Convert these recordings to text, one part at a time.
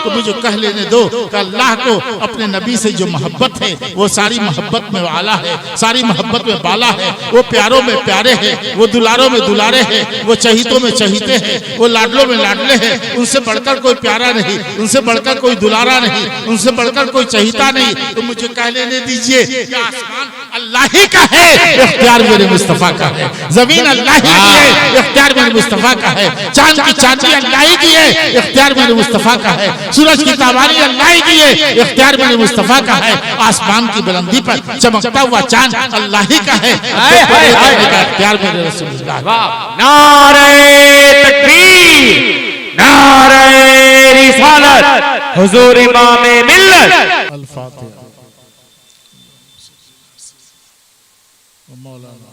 तो मुझे कह लेने दो कि अल्लाह को अपने नबी से जो मोहब्बत है वो सारी मोहब्बत में वाला है, सारी मोहब्बत में बाला है। वो प्यारों में प्यारे हैं, वो दुलारों में दुलारे हैं, वो चहीतों में चहीते हैं, वो लाडलों में लाडले हैं। उनसे बढ़कर कोई प्यारा नहीं, उनसे बढ़कर कोई दुलारा नहीं, उनसे बढ़कर कोई चहीता नहीं। तो मुझे कह लेने दीजिए कि आसमान अल्लाह ही का है, इख्तियार मेरे मुस्तफा का है। जमीन अल्लाह ही की है, इख्तियार मेरे मुस्तफा का है। चांद की चांदी अल्लाह ही की है, इख्तियार मेरे मुस्तफा का है। सूरज की ताबानी अल्लाह ही की है, इख्तियार मेरे मुस्तफा का है। आसमान की बुलंदी पर चमकता हुआ चांद अल्लाह ही का है, इख्तियार मेरे रसूलुल्लाह का। नारे तकबीर, नारे रिसालत, हुजूर इमाम मिल्लत। अल-फातिहा। मौलाना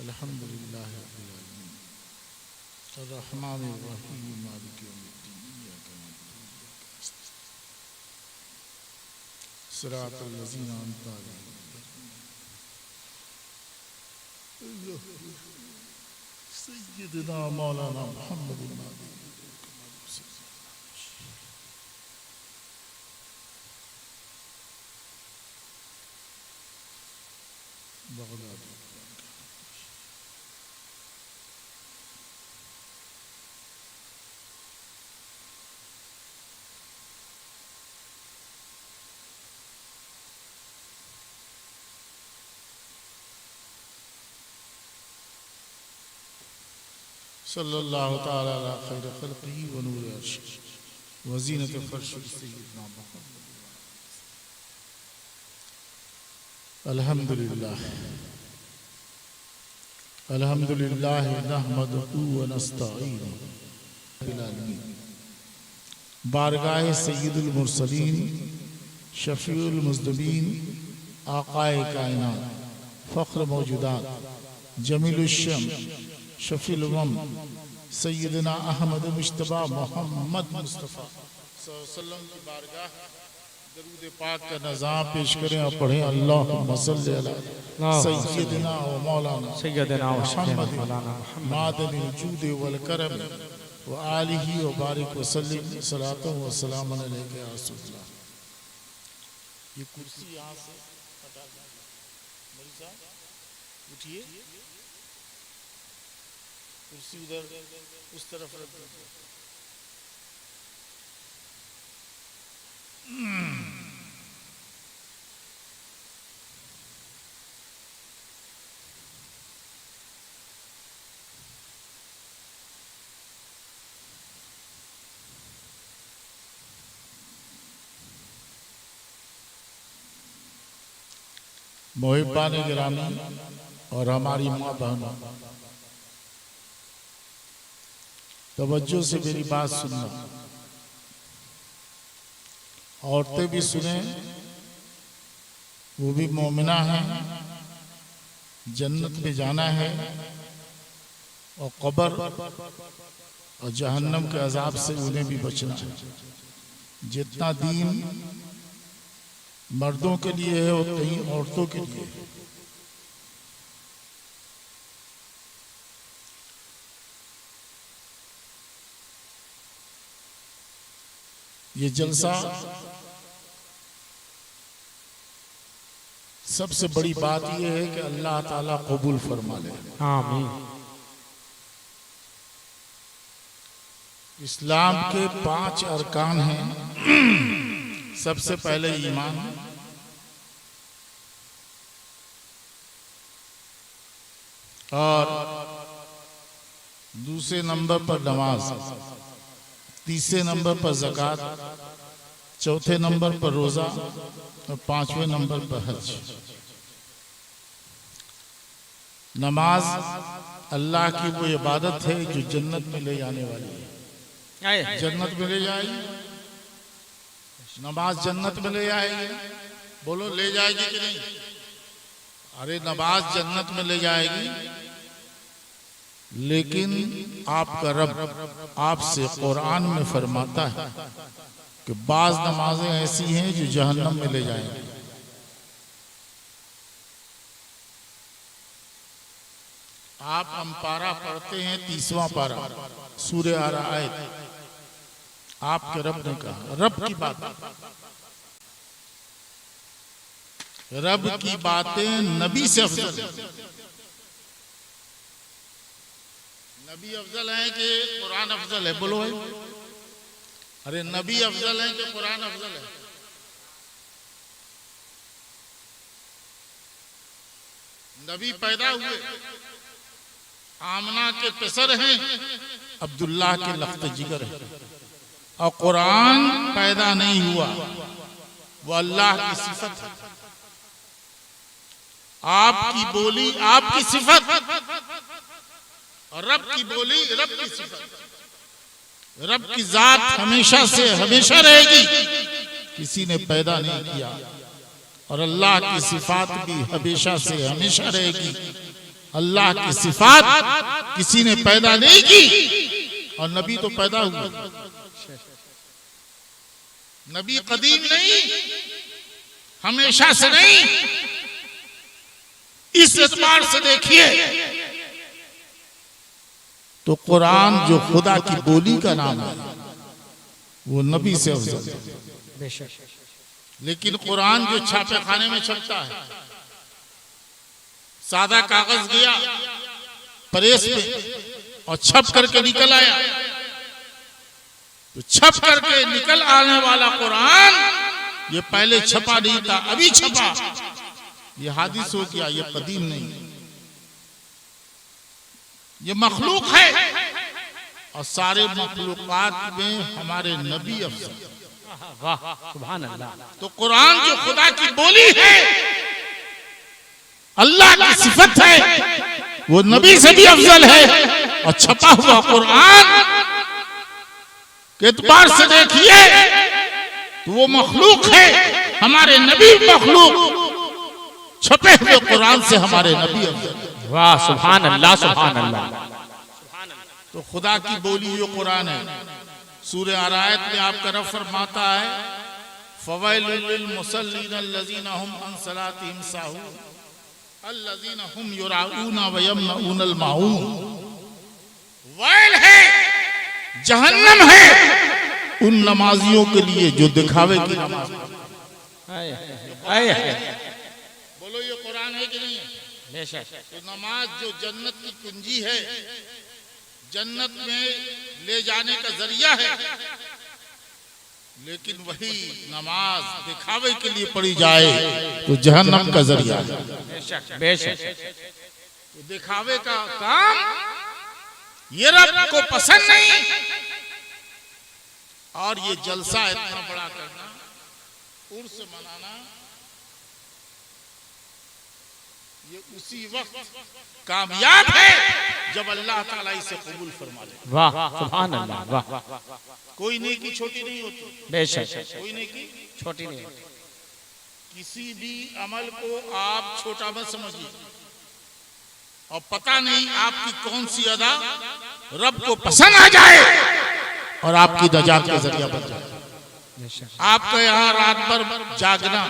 अल्हम्दुलिल्लाह रब्बिल आलमीन अर्रहमानिर रहीम मालिकि यौमिद्दीन इय्याका नअबुदु व इय्याका नस्तईन सिरातल लज़ीना अनअमता अलैहिम सय्यिदना मौलाना मुहम्मदिन बगदाद। सल्लल्लाहु तआला अला खैर खल्क़िही व नूर अर्शिही व ज़ीनत फ़र्शिही सय्यिदना मुहम्मद। अल्हम्दुलिल्लाह अल्हम्दुलिल्लाह नहमदुहु व नस्तईनुहु बिल आलमीन। बारगाह सय्यिदुल मुरसलीन शफीउल मुज़निबीन आक़ाए कायनात फ़ख्र मौजूदात जमीलुश्शम शफीउल उम्म सय्यदना अहमद मुज्तबा मोहम्मद मुस्तफ़ा सल्लल्लाहु अलैहि वसल्लम की बारगाह दरूद पाक का नज़ाम पेश करें और पढ़ें। अल्लाहुम्मा सल्लि अला सय्यदना व मौलाना सय्यदना व मुहम्मद मौलाना मादनिल जूद वल करम व आलिही व बारिक व सल्लिम सलातु व सलाम अलैका या रसूलल्लाह। ये कुर्सी यहाँ से हटा दो, मौलवी साहब उठिए, कुर्सी उधर उस तरफ रख दीजिए। मोहिब्बान गिरामी और हमारी माँ बहनों, तवज्जो से मेरी बात सुनना। औरतें भी सुने, वो भी मोमिना हैं, जन्नत में जाना है और कब्र और जहन्नम के अजाब से उन्हें भी बचना है। जितना दीन मर्दों के लिए है उतना ही औरतों के लिए है। ये जलसा सबसे बड़ी बात यह है कि अल्लाह ताला कबूल फरमा ले। आमीन। इस्लाम के 5 अरकान हैं। सबसे पहले ईमान, और दूसरे नंबर पर नमाज, तीसरे नंबर पर ज़कात, चौथे नंबर पर रोज़ा और 5वें नंबर पर हज। नमाज अल्लाह की वो इबादत है जो जन्नत में ले जाने वाली है। जन्नत में ले जाएगी, नमाज जन्नत में ले जाएगी। बोलो ले जाएगी कि नहीं? अरे नमाज जन्नत में ले जाएगी, लेकिन आपका रब आपसे कुरान में फरमाता है कि बाज नमाजें ऐसी हैं जो जहन्नम में ले जाएंगी। आप अम्पारा पढ़ते हैं 30वां पारा सूर्य आ रहा है। आपके रब ने कहा, रब की बात, रब की बातें नबी से अफजल है। नबी अफजल है कि कुरान अफजल है? बोलो भाई। अरे नबी अफजल है कि कुरान अफजल है? नबी पैदा हुए, आमना के पेसर हैं, अब्दुल्लाह के लख्त जिगर है। और कुरान पैदा नहीं हुआ, वो अल्लाह की सिफत है। आपकी बोली आपकी सिफत, और रब की बोली रब की सिफत। रब की जात हमेशा से हमेशा रहेगी, किसी ने पैदा नहीं किया। और अल्लाह की सिफात भी हमेशा से हमेशा रहेगी। अल्लाह की सिफात किसी ने पैदा नहीं की, और नबी तो पैदा हुआ। नबी कदीम नहीं, हमेशा से नहीं। इस एतबार से देखिए तो कुरान जो खुदा की बोली का नाम है, वो नबी से अफजल है। लेकिन कुरान जो छापे खाने में छपता है, सादा कागज गया प्रेस में और छप करके निकल आया, तो छप करके निकल आने वाला कुरान ये पहले छपा नहीं था, अभी छपा। ये हादिस हो गया, ये कदीम नहीं, ये मखलूक है। और सारे मखलूकात में हमारे नबी अफजल। वाह सुभान अल्लाह। तो कुरान जो खुदा की बोली है, अल्लाह की सिफत है, वो नबी से भी अफजल है। और छपा हुआ कुरान के एतबार से देखिए तो वो मखलूक है, हमारे नबी मखलूक। छपे हुए कुरान से हमारे नबी अफजल। वाह सुभान अल्लाह सुभान अल्लाह। तो खुदा की बोली जो कुरान है, सूरह आरायत में आपका रब फरमाता है, फवैलुल लिल मुसल्लीन अल्लज़ीना हुम अन सलातिहिम साहून अल्लज़ीना हुम युराऊना व यमनऊनल माऊन। वैल है, जहन्नम है उन नमाजियों के लिए जो दिखावे की नमाज। बोलो ये कुरान है कि नहीं है? तो नमाज जो जन्नत की कुंजी है, जन्नत में ले जाने का जरिया है, लेकिन वही नमाज दिखावे के लिए पढ़ी जाए तो जहन्नम का जरिया है। बेशक तो दिखावे का काम ये रब को पसंद नहीं। और ये जलसा इतना बड़ा करना, उर्स मनाना, ये उसी वक्त कामयाब है जब अल्लाह ताला इसे कबूल फरमा ले। वाह सुभान अल्लाह। वाह कोई नेकी छोटी नहीं होती, बेशक कोई नेकी छोटी नहीं। किसी भी अमल को आप छोटा मत समझिए। और पता नहीं आपकी कौन सी अदा रब को पसंद आ जाए और आपकी नजात का जरिया बन जाए। आपका यहाँ रात भर जागना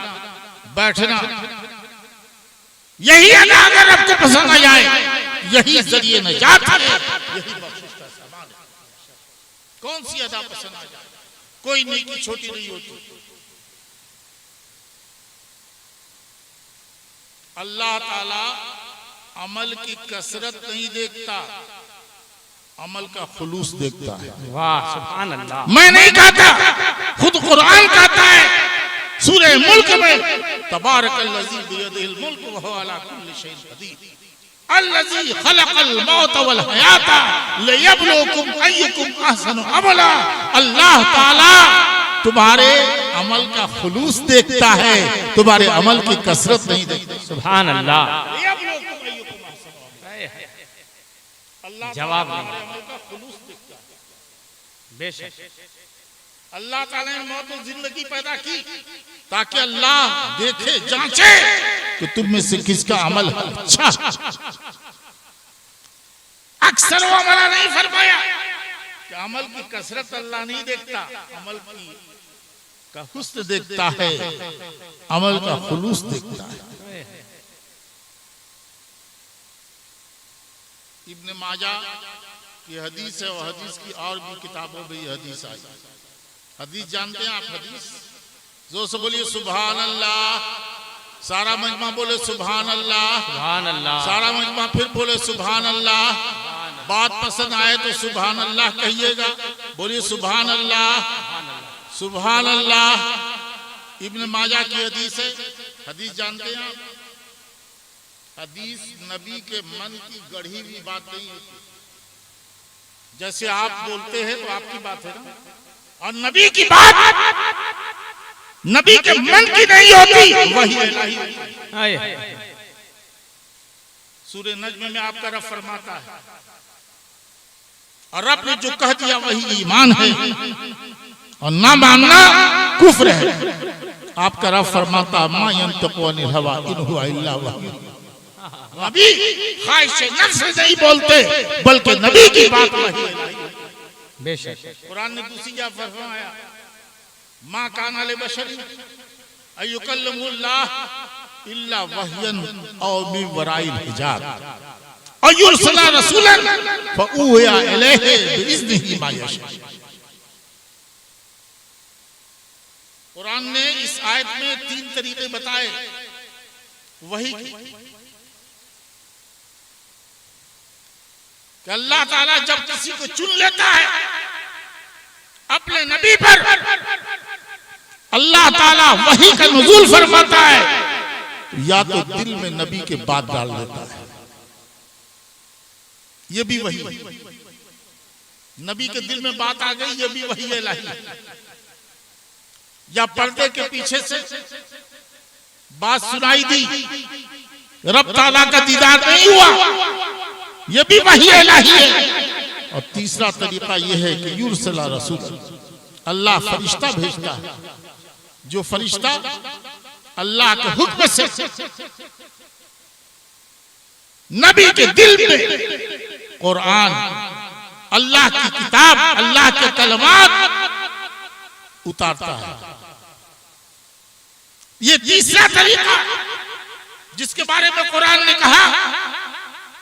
बैठना, यही अदा अगर रब को पसंद आ जाए, यही जरिए नजात है, यही बख्शिश का सामान है। कौन सी अदा पसंद आ जाए, कोई नेकी छोटी नहीं होती। अल्लाह ताला अमल की कसरत नहीं देखता, अमल का खुलूस देखता है। वाह सुभान अल्लाह। मैं नहीं कहता, खुद कुरान कहता है सूरह मुल्क में, तबारकल्लज़ी बियदिहिल मुल्क व हुवा अला कुल्लि शैइन क़दीर अल्लज़ी खलक़ल मौत वल हयाता लियब्लुवकुम अय्युकुम अहसनु अमला। अल्लाह ताला तुम्हारे अमल का खुलूस देखता है, तुम्हारे अमल की कसरत नहीं देखता। सुभान अल्लाह। अल्लाह जवाब ताला नहीं। हमारे अमल का खुलूस देखता है। बेशक अल्लाह ताला ने मौत और जिंदगी पैदा की ताकि अल्लाह देखे जांचे कि तुम में से किसका अमल अच्छा। अक्सर वो अमला नहीं फरमाया कि अमल की कसरत अल्लाह नहीं देखता, अमल की का हुस्न देखता है, अमल का खुलूस देखता है। इब्न माजा की हदीस है, और हदीस की और भी किताबों में ये हदीस आई। हदीस जानते हैं आप? हदीस जोर से बोलिए सुभान अल्लाह। सारा मजमा बोले सुभान अल्लाह। सुभान अल्लाह। सारा मजमा फिर बोले सुभान अल्लाह। बात पसंद आए तो सुभान अल्लाह कहिएगा। बोलिए सुभान अल्लाह, सुभान अल्लाह। इब्न माजा की हदीस है। हदीस जानते हैं आप? हदीस नबी के मन की गढ़ी हुई बात नहीं होती। जैसे आप बोलते हैं तो आपकी बात है ना, और नबी की बात नबी के मन की नहीं होती, वही इलाही होती है। सूरह नज्म में आपका रब फरमाता है, और रब ने जो कह दिया वही ईमान है, और ना मानना कुफ्र है। आपका रब फरमाता मा यंतिकु अनिल हवा इन हुवा इल्ला वही। नबी ख्वाहिश नफ्स से नहीं बोलते, बल्कि नबी की बात वही है। बेशक कुरान ने दूसरी क्या फरमाया, मा काना लिबशरिन अयुकल्लिमुल्लाह इल्ला वहयन औ मिन वराइल हिजाब और युरसिला रसूलन फऊहिया इलैहि बिइज़्निही मा यशा। कुरान ने इस आयत में 3 तरीके बताए वही की, कि अल्लाह ताला जब किसी को चुन लेता है अपने नबी पर, अल्लाह ताला वही का नुज़ूल फरमाता है, या तो दिल में नबी के बात डाल देता है, ये भी वही। नबी के दिल में बात आ गई, ये भी वही इलाही। या पर्दे के पीछे से बात सुनाई दी, रब ताला का दीदार नहीं हुआ, ये भी वही इलाही है। और तीसरा तरीका यह है कि युरसिला रसूल, अल्लाह फरिश्ता भेजता है, जो फरिश्ता अल्लाह के हुक्म से नबी के दिल में कुरान, अल्लाह की किताब, अल्लाह के कलमात उतारता है। ये तीसरा तरीका जिसके बारे में कुरान ने कहा,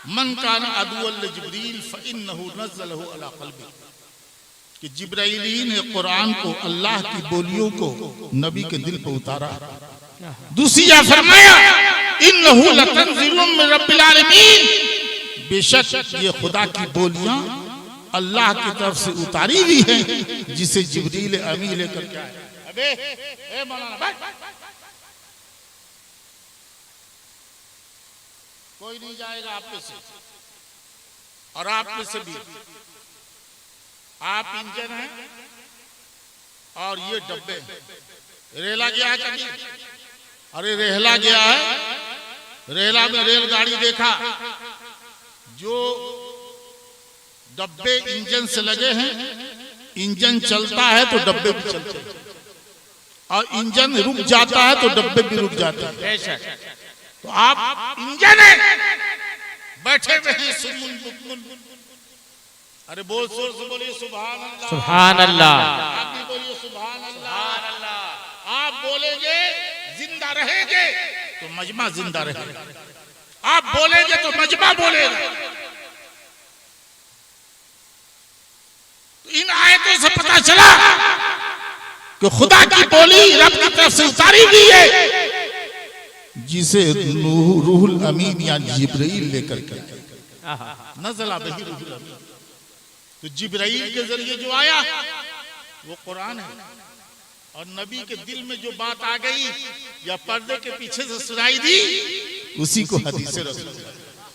मन काना अदुव्वन लिजिब्रील फइन्नहु नज़्ज़लहु अला क़ल्बी, कि जिब्राइल ने कुरान को, अल्लाह की बोलियों को नबी के दिल पर उतारा। दूसरी या फरमाया इन्नहु लतंज़िलुम मिन रब्बिल आलमीन, बेशक ये खुदा की बोलियां अल्लाह की तरफ से उतारी हुई हैं, जिसे जिब्रील अमीन लेकर के आए। अबे ए मौलाना बैठ, कोई नहीं जाएगा आप में से, और आप में से भी। आप इंजन हैं और ये डब्बे। रेला गया है कभी? अरे रेहला गया है, रेला में रेलगाड़ी देखा, जो डब्बे इंजन से लगे हैं, इंजन चलता है तो डब्बे भी चलते हैं, और इंजन रुक जाता है तो डब्बे भी रुक जाते हैं। तो आप इंजन है, बैठे हुए हैं सुमुन बुकमुन। अरे बोल जोर से बोलिए सुभान अल्लाह, सुभान अल्लाह। आप भी बोलिए सुभान अल्लाह। आप बोलेंगे जिंदा रहेंगे तो मजमा जिंदा रहेगा, आप बोलेंगे तो मजमा बोलेगा। तो इन आयतों से पता चला कि खुदा की बोली रब की तरफ से उतारी हुई है, जिसे रूहुल अमीन या जिब्राइल लेकर के नज़ला बिही रूहुल अमीन। तो जिब्राइल के जरिए जो आया वो कुरान है, और नबी के दिल में जो बात आ गई या पर्दे के पीछे से सुनाई दी, उसी को हदीस रसूल।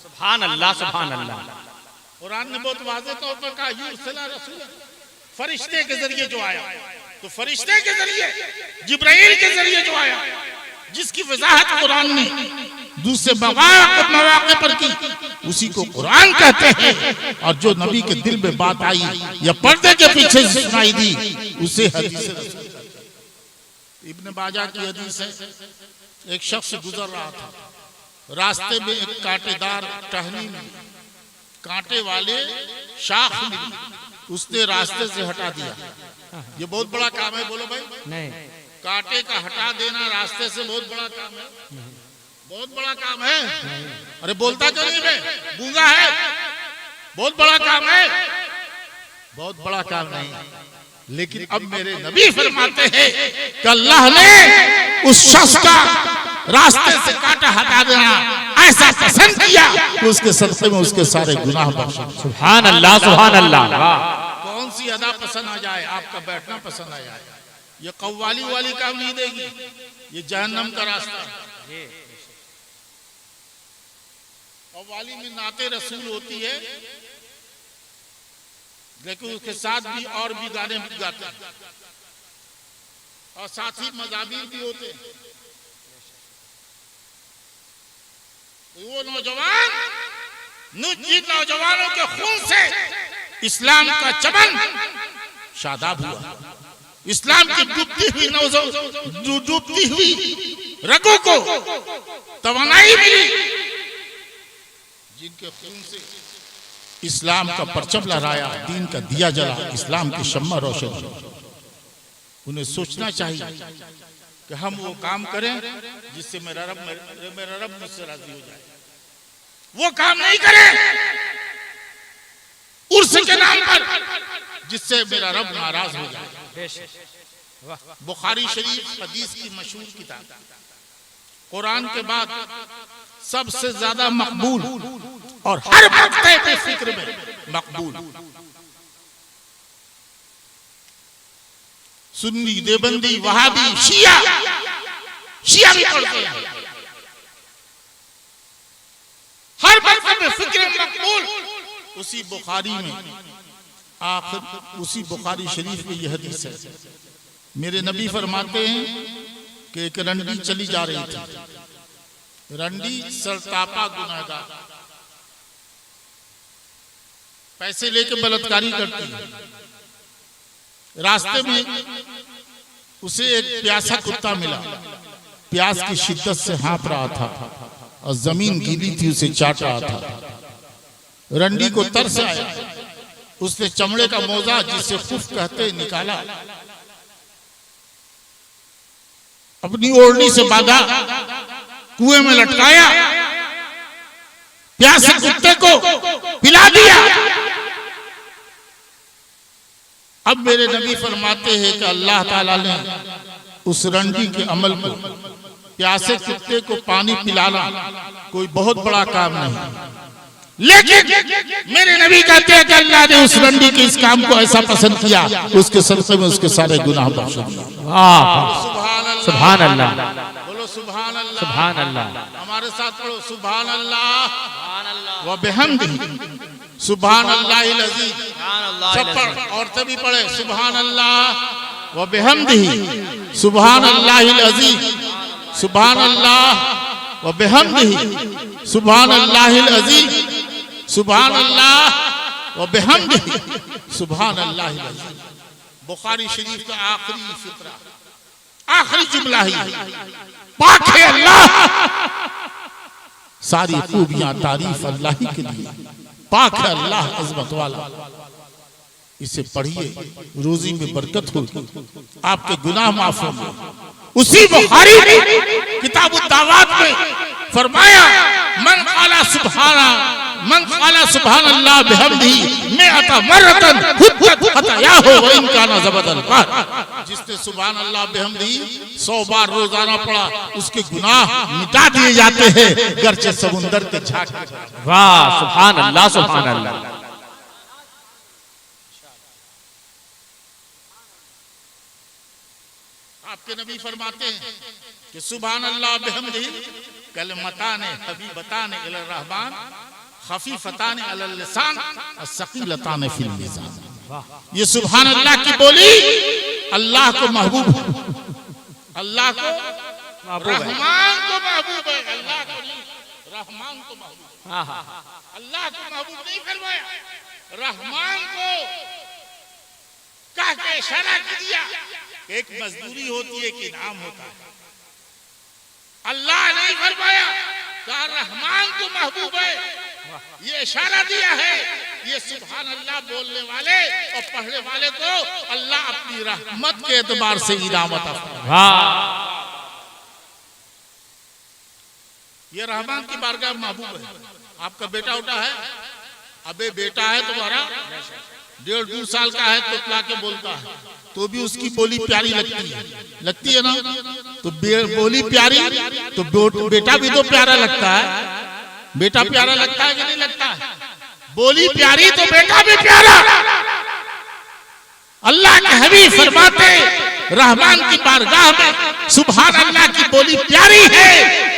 सुभान अल्लाह, सुभान अल्लाह। कुरान ने बहुत वाज़ेह तौर पर कहा युरसिला रसूल, फरिश्ते के जरिए जो आया। तो फरिश्ते के जरिए, जिब्राइल के जरिए जो आया, जिसकी वजाहत कुरान ने दूसरे मौके पर की, उसी को कुरान कहते हैं। और जो नबी के दिल में बात आई या पर्दे के पीछे से सुनाई दी, उसे हदीस रसूल। इब्न माजा की हदीस है, एक शख्स गुजर रहा था, रास्ते में एक कांटेदार टहनी में कांटे वाले शाख मिली, उसने रास्ते से हटा दिया। ये बहुत बड़ा काम है, बोलो भाई। नहीं, कांटे का हटा देना रास्ते से बहुत बड़ा काम है, बहुत बड़ा काम है। अरे बोलता क्यों नहीं बे, गूंगा है? बहुत बड़ा काम है, बहुत बड़ा काम नहीं, लेकिन अब मेरे नबी फरमाते हैं कि अल्लाह ने उस शख्स का रास्ते से कांटा हटा देना ऐसा पसंद किया कि उसके सदक़े में उसके सारे गुनाह बख्श। सुभान अल्लाह, सुभान अल्लाह। कौन सी अदा पसंद आ जाए, आपका बैठना पसंद आ जाए, ये कव्वाली वाली काम नहीं देगी, ये जहन्नम का रास्ता है। कव्वाली में नाते रसूल होती है, लेकिन उसके साथ भी और भी गाने भी गाते हैं और साथ ही मज़ामीर भी होते हैं। वो नौजवान, जिन नौजवानों के खून से इस्लाम का चमन शादाब हुआ, इस्लाम की डूबती हुई रगों को तवानाई मिली, जिनके खून से इस्लाम का परचम लहराया, दीन का दिया जला, इस्लाम की शम्मा रोशन हुई, उन्हें सोचना चाहिए कि हम वो काम करें जिससे मेरा रब मुझसे राजी हो जाए। वो काम नहीं करें उर्स के नाम पर जिससे मेरा रब नाराज हो जाए। बुखारी शरीफ हदीस की मशहूर किताब, कुरान के बाद सबसे ज्यादा मकबूल और हर मक्ते पे फिक्र में मकबूल, सुन्नी, देवबंदी, वहाबी, शिया भी पढ़ते हैं। हर मक्ते पे फिक्र में मकबूल। उसी बुखारी में आखिर उसी बुखारी शरीफ में यह हदीस है, मेरे नबी फरमाते हैं कि एक रंडी चली जा रही थी, रंडी सरतापा गुनाहगार, पैसे लेके बलात्कारी करती है। रास्ते में उसे एक प्यासा कुत्ता मिला, प्यास की शिद्दत से हाँफ रहा था और जमीन गीली थी, उसे चाट रहा था। रंडी को तरस आया, उसने चमड़े का मोजा जिसे खुफ कहते निकाला, अपनी ओढ़नी से बांधा, कुएं में लटकाया, प्यासे कुत्ते को पिला दिया। अब मेरे नबी फरमाते हैं कि अल्लाह ताला ने उस रंडी के अमल को, प्यासे कुत्ते को पानी पिलाना कोई बहुत बड़ा काम नहीं, लेकिन मेरे नबी कहते हैं कि अल्लाह ने उस रंडी के इस काम को ऐसा पसंद किया, उसके सदक़े में उसके सारे गुनाह बख्श दिए। सुभान अल्लाह, बोलो सुभान अल्लाह, सुभान अल्लाह। हमारे साथ पढ़ो सुभान अल्लाह व बिहम्दिही, सुभान अल्लाहिल अज़ीम। सब पढ़, औरतें भी पढ़े, सुभान अल्लाह व बिहम्दिही, सुभान अल्लाहिल अज़ीम, सुभान अल्लाह व बिहम्दिही, सुभान अल्लाहिल अज़ीम, सुभान अल्लाह व बिहम्दिही, सुभान अल्लाहिल अज़ीम। बुखारी शरीफ का आखिरी फिक्रा, आखिरी जुमला ही, पाक है अल्लाह, सारी खूबियां तारीफ अल्लाह ही के लिए, पाक है अल्लाह अज़मत वाला। इसे पढ़िए, रोजी में बरकत होगी, आपके गुनाह माफ होंगे। उसी बुखारी किताब दावात में फरमाया, मन क़ाला सुभान अल्लाह बिहम्दिही मिअता मर्रतन हुत्तत खतायाहु व इन काना ज़बदल क़हर। जिसने सुभान अल्लाह बिहम्दिही 100 बार रोजाना पढ़ा, उसके गुनाह मिटा दिए जाते हैं, गर्चे समुंदर के झाग। वाह, सुभान अल्लाह, सुभान अल्लाह। आपके नबी फरमाते हैं कि सुभान अल्लाह बिहम्दिही कलमतान हबीबतान इलर रहमान खफीफतान अलल लिसान असकीलतान फिल मीज़ान। ये सुभान अल्लाह की बोली अल्लाह को महबूब है, अल्लाह को रहमान को महबूब है, अल्लाह को नहीं, रहमान को महबूब। अल्लाह को महबूब नहीं फरमाया, रहमान को कह के इशारा किया। एक मजदूरी होती है, एक इनाम होता है। अल्लाह नहीं फरमाया, कहा रहमान को महबूब है, ये इशारा दिया है। ये सुभान अल्लाह बोलने वाले और पढ़ने वाले को अल्लाह अपनी रहमत के एतबार से इनाम अता फरमाए। ये रहमान की बारगाह महबूब है। आपका बेटा उठा है, अबे बेटा है तुम्हारा 1.5-2 साल का है, तो के बोलता है तो भी उसकी बोली प्यारी लगती है ना। तो बोली प्यारी तो बेटा भी तो प्यारा लगता है। बेटा प्यारा लगता है कि नहीं लगता है? बोली प्यारी तो बेटा भी प्यारा। अल्लाह के हबीब फरमाते रहमान की बारगाह में सुभान अल्लाह की बोली प्यारी है,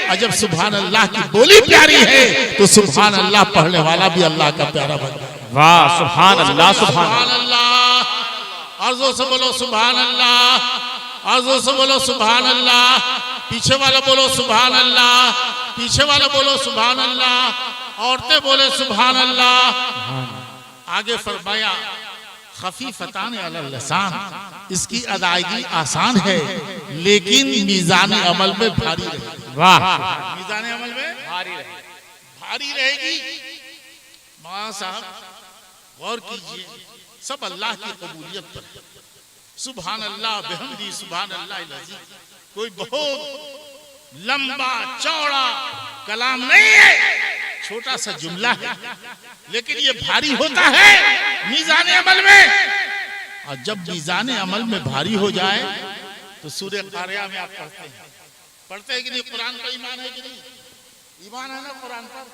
और जब सुभान अल्लाह की बोली प्यारी है तो सुभान अल्लाह पढ़ने वाला भी अल्लाह का प्यारा बन जाए। वाह सुभान अल्लाह, सुभान अल्लाह। अर्जों से बोलो सुभान अल्लाह, अर्जों से बोलो सुभान अल्लाह। पीछे वाला बोलो सुभान अल्लाह, पीछे वाला बोलो सुभान अल्लाह, औरतें बोले सुभान अल्लाह। आगे फरमाया खफीफतान अलल लिसान, इसकी अदायगी आसान है लेकिन मीज़ान अमल में भारी रहेगी। वाह, मीज़ान अमल में भारी रहेगी। मौलाना साहब गौर कीजिए, सब अल्लाह की कबूलियत पर। सुभान अल्लाह बिहम्दी सुभान अल्लाह अज़ीम कोई बहुत लंबा चौड़ा कलाम नहीं है, छोटा सा जुमला है, लेकिन ये भारी होता है मीज़ान अमल में। और जब मीज़ान अमल में भारी हो जाए तो सूरह कारिया में आप पढ़ते हैं कि नहीं? कुरान पर ईमान है कि नहीं? ईमान है ना कुरान पर?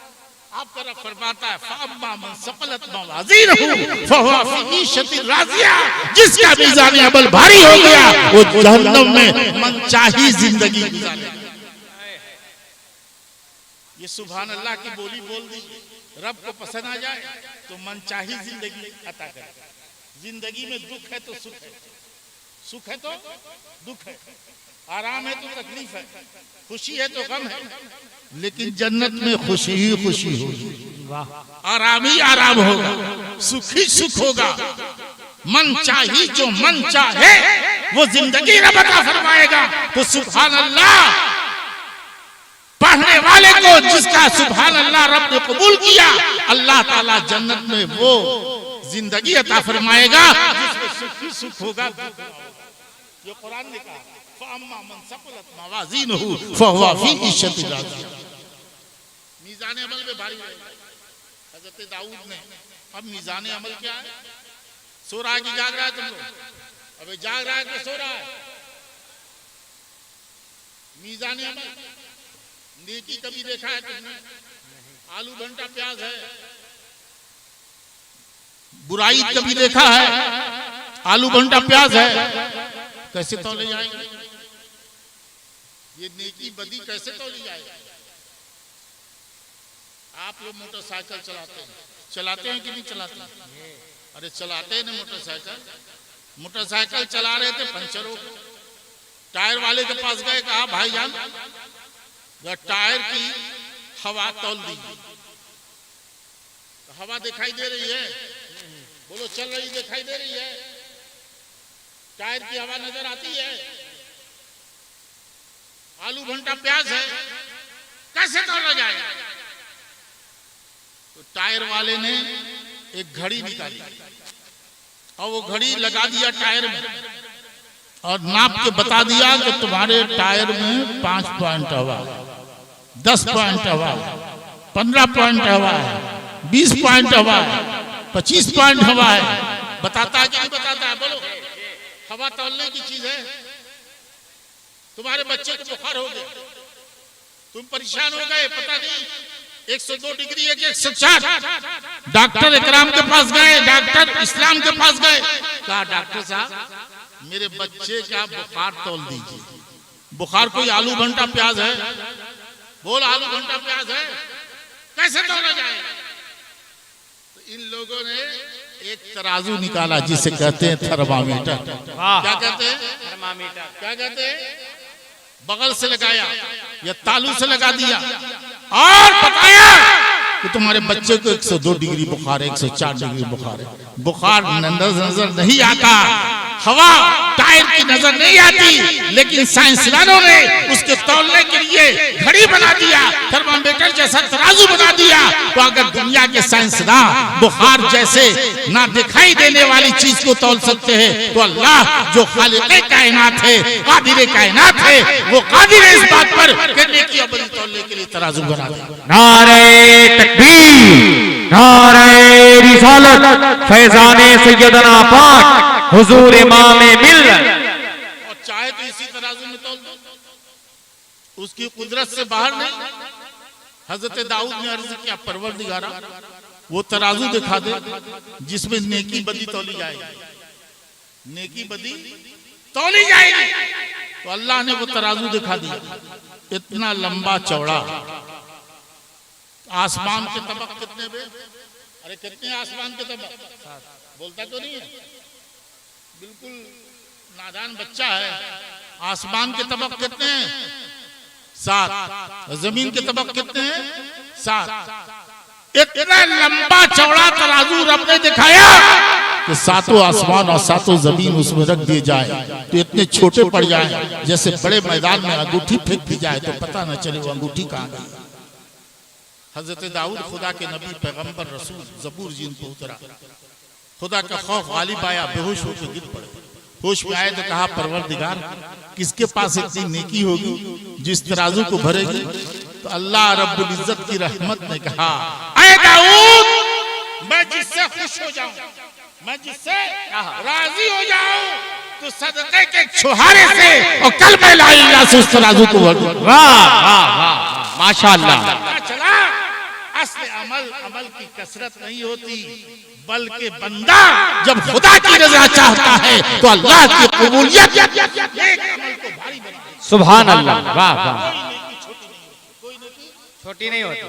आपका रब फरमाता है फ़अम्मा मन सक़लत मवाज़ीनुहु फ़हुवा फ़ी ईशतिन राज़िया, जिसका मीज़ान अमल भारी हो गया वो जहन्नम में मनचाही जिंदगी गुजारेगा। ये सुभान अल्लाह की बोली बोल दी, रब को पसंद आ जाए तो मनचाही जिंदगी अता करे। जिंदगी में दुख है तो सुख है, सुख है तो दुख है, आराम है तो तकलीफ है, खुशी है तो गम है, लेकिन जन्नत में खुशी ही खुशी होगी, आराम ही आराम होगा, सुख ही सुख होगा। मन चाही जो मन चाहे वो जिंदगी रब अता फरमाएगा। तो सुभान अल्लाह पढ़ने वाले को जिसका सुभान अल्लाह रब ने कबूल किया, अल्लाह ताला जन्नत में वो जिंदगी अता फरमाएगा जिसमें सुख ही सुख होगा। ये कुरान ने कहा फ़अम्मा मन सक़लत मवाज़ीनुहु फ़हुवा फ़ी ईशतिन राज़िया। मीज़ान अमल में भारी रहेगा। हज़रत दाऊद ने, अब मीज़ान अमल क्या है? सो रहा है कि जाग रहा है? तुम लोग अबे जाग रहा है कि सो रहा है? मीज़ान अमल नेकी कभी देखा है तुमने? आलू भंटा प्याज है। बुराई कभी देखा है? आलू भंटा प्याज है। कैसे तौले जाएंगे? ये नेकी बदी कैसे तौली जाएगी? आप लोग मोटरसाइकिल चलाते हैं कि नहीं चलाते? अरे चलाते हैं ना मोटरसाइकिल। मोटरसाइकिल चला रहे थे, पंचर हो गया। टायर वाले के पास गए, कहा भाईजान टायर की हवा तौल दीजिए। हवा दिखाई दे रही है? बोलो चल रही दिखाई दे रही है? टायर की हवा नजर आती है? आलू भंटा प्याज है, कैसे तौला जाएगा? तो टायर वाले ने एक घड़ी निकाली और वो घड़ी लगा दिया टायर में और नाप के बता दिया कि तुम्हारे टायर में 5 पॉइंट हवा है, 10 पॉइंट हवा है, 15 पॉइंट हवा है, 20 पॉइंट हवा है, 25 पॉइंट हवा है। बताता है कि नहीं बताता है? बोलो, हवा तौलने की चीज है। तुम्हारे बच्चे को बुखार हो गया, तुम परेशान हो गए, पता नहीं 102 डिग्री है कि 104। डॉक्टर इकराम के पास गए, डॉक्टर इस्लाम के पास गए, कहा डॉक्टर साहब मेरे बच्चे का बुखार तौल दीजिए। बुखार कोई आलू भंटा प्याज है? बोल आलू भंटा प्याज है, कैसे तौला जाएगा? तो इन लोगों ने एक तराजू निकाला जिसे कहते हैं थर्मामीटर। क्या कहते हैं? थर्मामीटर। क्या कहते हैं? बगल से लगाया या तालू से लगा दिया और बताया कि तुम्हारे बच्चे को 102 डिग्री बुखार है, 104 डिग्री बुखार है। बुखार नजर नहीं आता, हवा टायर की नजर नहीं आती, लेकिन साइंसदानों ने उसके तौलने के लिए घड़ी बना दिया, थर्मामीटर जैसा तराजू बना दिया। तो अगर दुनिया के साइंसदान बुखार जैसे ना दिखाई देने वाली चीज को तौल सकते हैं, तो अल्लाह जो खालिक़े कायनात है, कादिरे कायनात है, वो कादिर है इस बात पर करने की अमल तौलने के लिए तराजू बना दिया। नारे तकबीर, नारे रिसालत फैजाने सैयदना पाक हुजूर इमाम मिल्लत। और चाहे तो इसी तराजू में तौल दो, उसकी कुदरत से बाहर नहीं। हजरत दाऊद ने अर्ज किया, परवरदिगारा वो तराजू दिखा दे जिसमें नेकी बदी तौली जाएगी, नेकी बदी तौली जाएगी। तो अल्लाह ने वो तराजू दिखा दिया, इतना लंबा चौड़ा। आसमान के तबक कितने बे? अरे कितने आसमान के तबक? बोलता तो नहीं है, बिल्कुल नादान बच्चा है। आसमान के तबक कितने हैं? 7। जमीन के तबक कितने हैं? 7। इतना लंबा चौड़ा तराजू रब ने दिखाया कि 7 आसमान और 7 जमीन उसमें रख दिए जाए तो इतने छोटे पड़ जाए जैसे बड़े मैदान में अंगूठी फेंक दी जाए तो पता न चले वो अंगूठी कहाँ गई। हजरत दाऊद खुदा के नबी पैगंबर रसूल जबूर जिन पर उतरा, खुदा का खौफ गालिब आया, बेहोश होकर गिर पड़े। होश में आए तो कहा, परवरदिगार किसके पास इतनी नेकी होगी जिस तराजू को भरेगी? तो अल्लाह रब्बुल इज्जत की रहमत ने कहा, ऐ दाऊद मैं जिससे खुश हो जाऊं, मैं जिससे राजी हो जाऊं तो सदके के छुहारे से और कलमे ला इलाहा से उस तराजू को भर दूं। वाह वाह वाह माशाअल्लाह। चला असली अमल की कसरत नहीं होती, बल्कि बंदा जब खुदा की रजा चाहता है तो अल्लाह की कबूलियत नेक अमल को भारी बना देती है। सुभान अल्लाह। वाह वाह। कोई नेकी छोटी नहीं होती।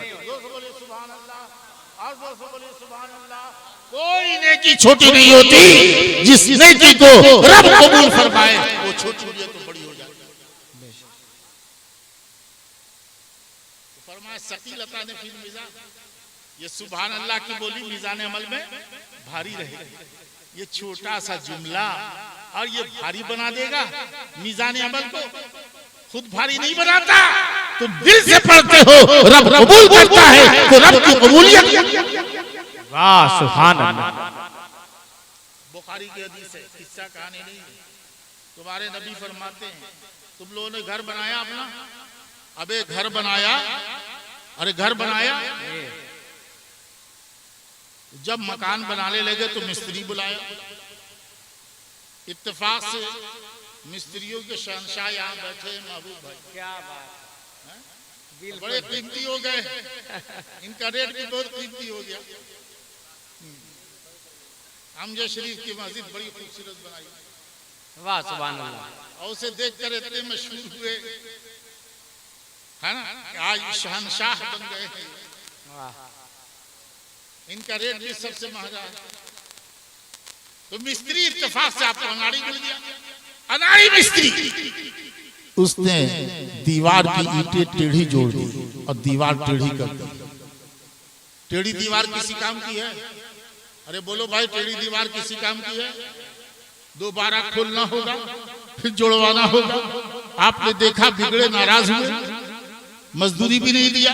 कोई नेकी छोटी नहीं होती, जिस नेकी को रब कबूल फरमाए वो छोटी हुई तो बड़ी हो जाती है। फरमाया सकील अता ने फिर मीज़ान, ये सुभान अल्लाह की बोली मीज़ान अमल में भारी रहेगी। ये छोटा सा जुमला और ये भारी बना देगा मीज़ान अमल को। खुद भारी नहीं बनाता, तुम दिल से पढ़ते हो, रब कबूल करता है तो रब की कबूलियत। वाह सुभान अल्लाह। बुखारी की हदीस है, किस्सा कहानी नहीं है। तुम्हारे नबी फरमाते हैं, तुम लोगों ने घर बनाया अपना, अबे घर बनाया, अरे घर बनाया। जब मकान बनाने लगे तो मिस्त्री बुलाया। इत्तेफाक से मिस्त्रियों के शहंशाह यहाँ बैठे महबूब भाई। क्या बात, बड़े कीमती हो गए, इनका रेट भी बहुत कीमती हो गया। हमजा शरीफ की मस्जिद बड़ी खूबसूरत बनाई। वाह सुभान अल्लाह। और उसे देखकर इतने मशहूर हुए है ना, आज शहंशाह बन गए हैं। इनका रेट भी सबसे महंगा है। तो मिस्त्री इत्तेफाक से आपको अनाड़ी मिल गया, अनाड़ी मिस्त्री। उसने दीवार की ईंटें टेढ़ी जोड़ दी और दीवार टेढ़ी कर दी। टेढ़ी दीवार किसी काम की है? अरे बोलो भाई, टेढ़ी दीवार किसी काम की है? दोबारा खोलना होगा, फिर जोड़वाना होगा। आपने देखा बिगड़े नाराज हुए, मजदूरी भी नहीं दिया।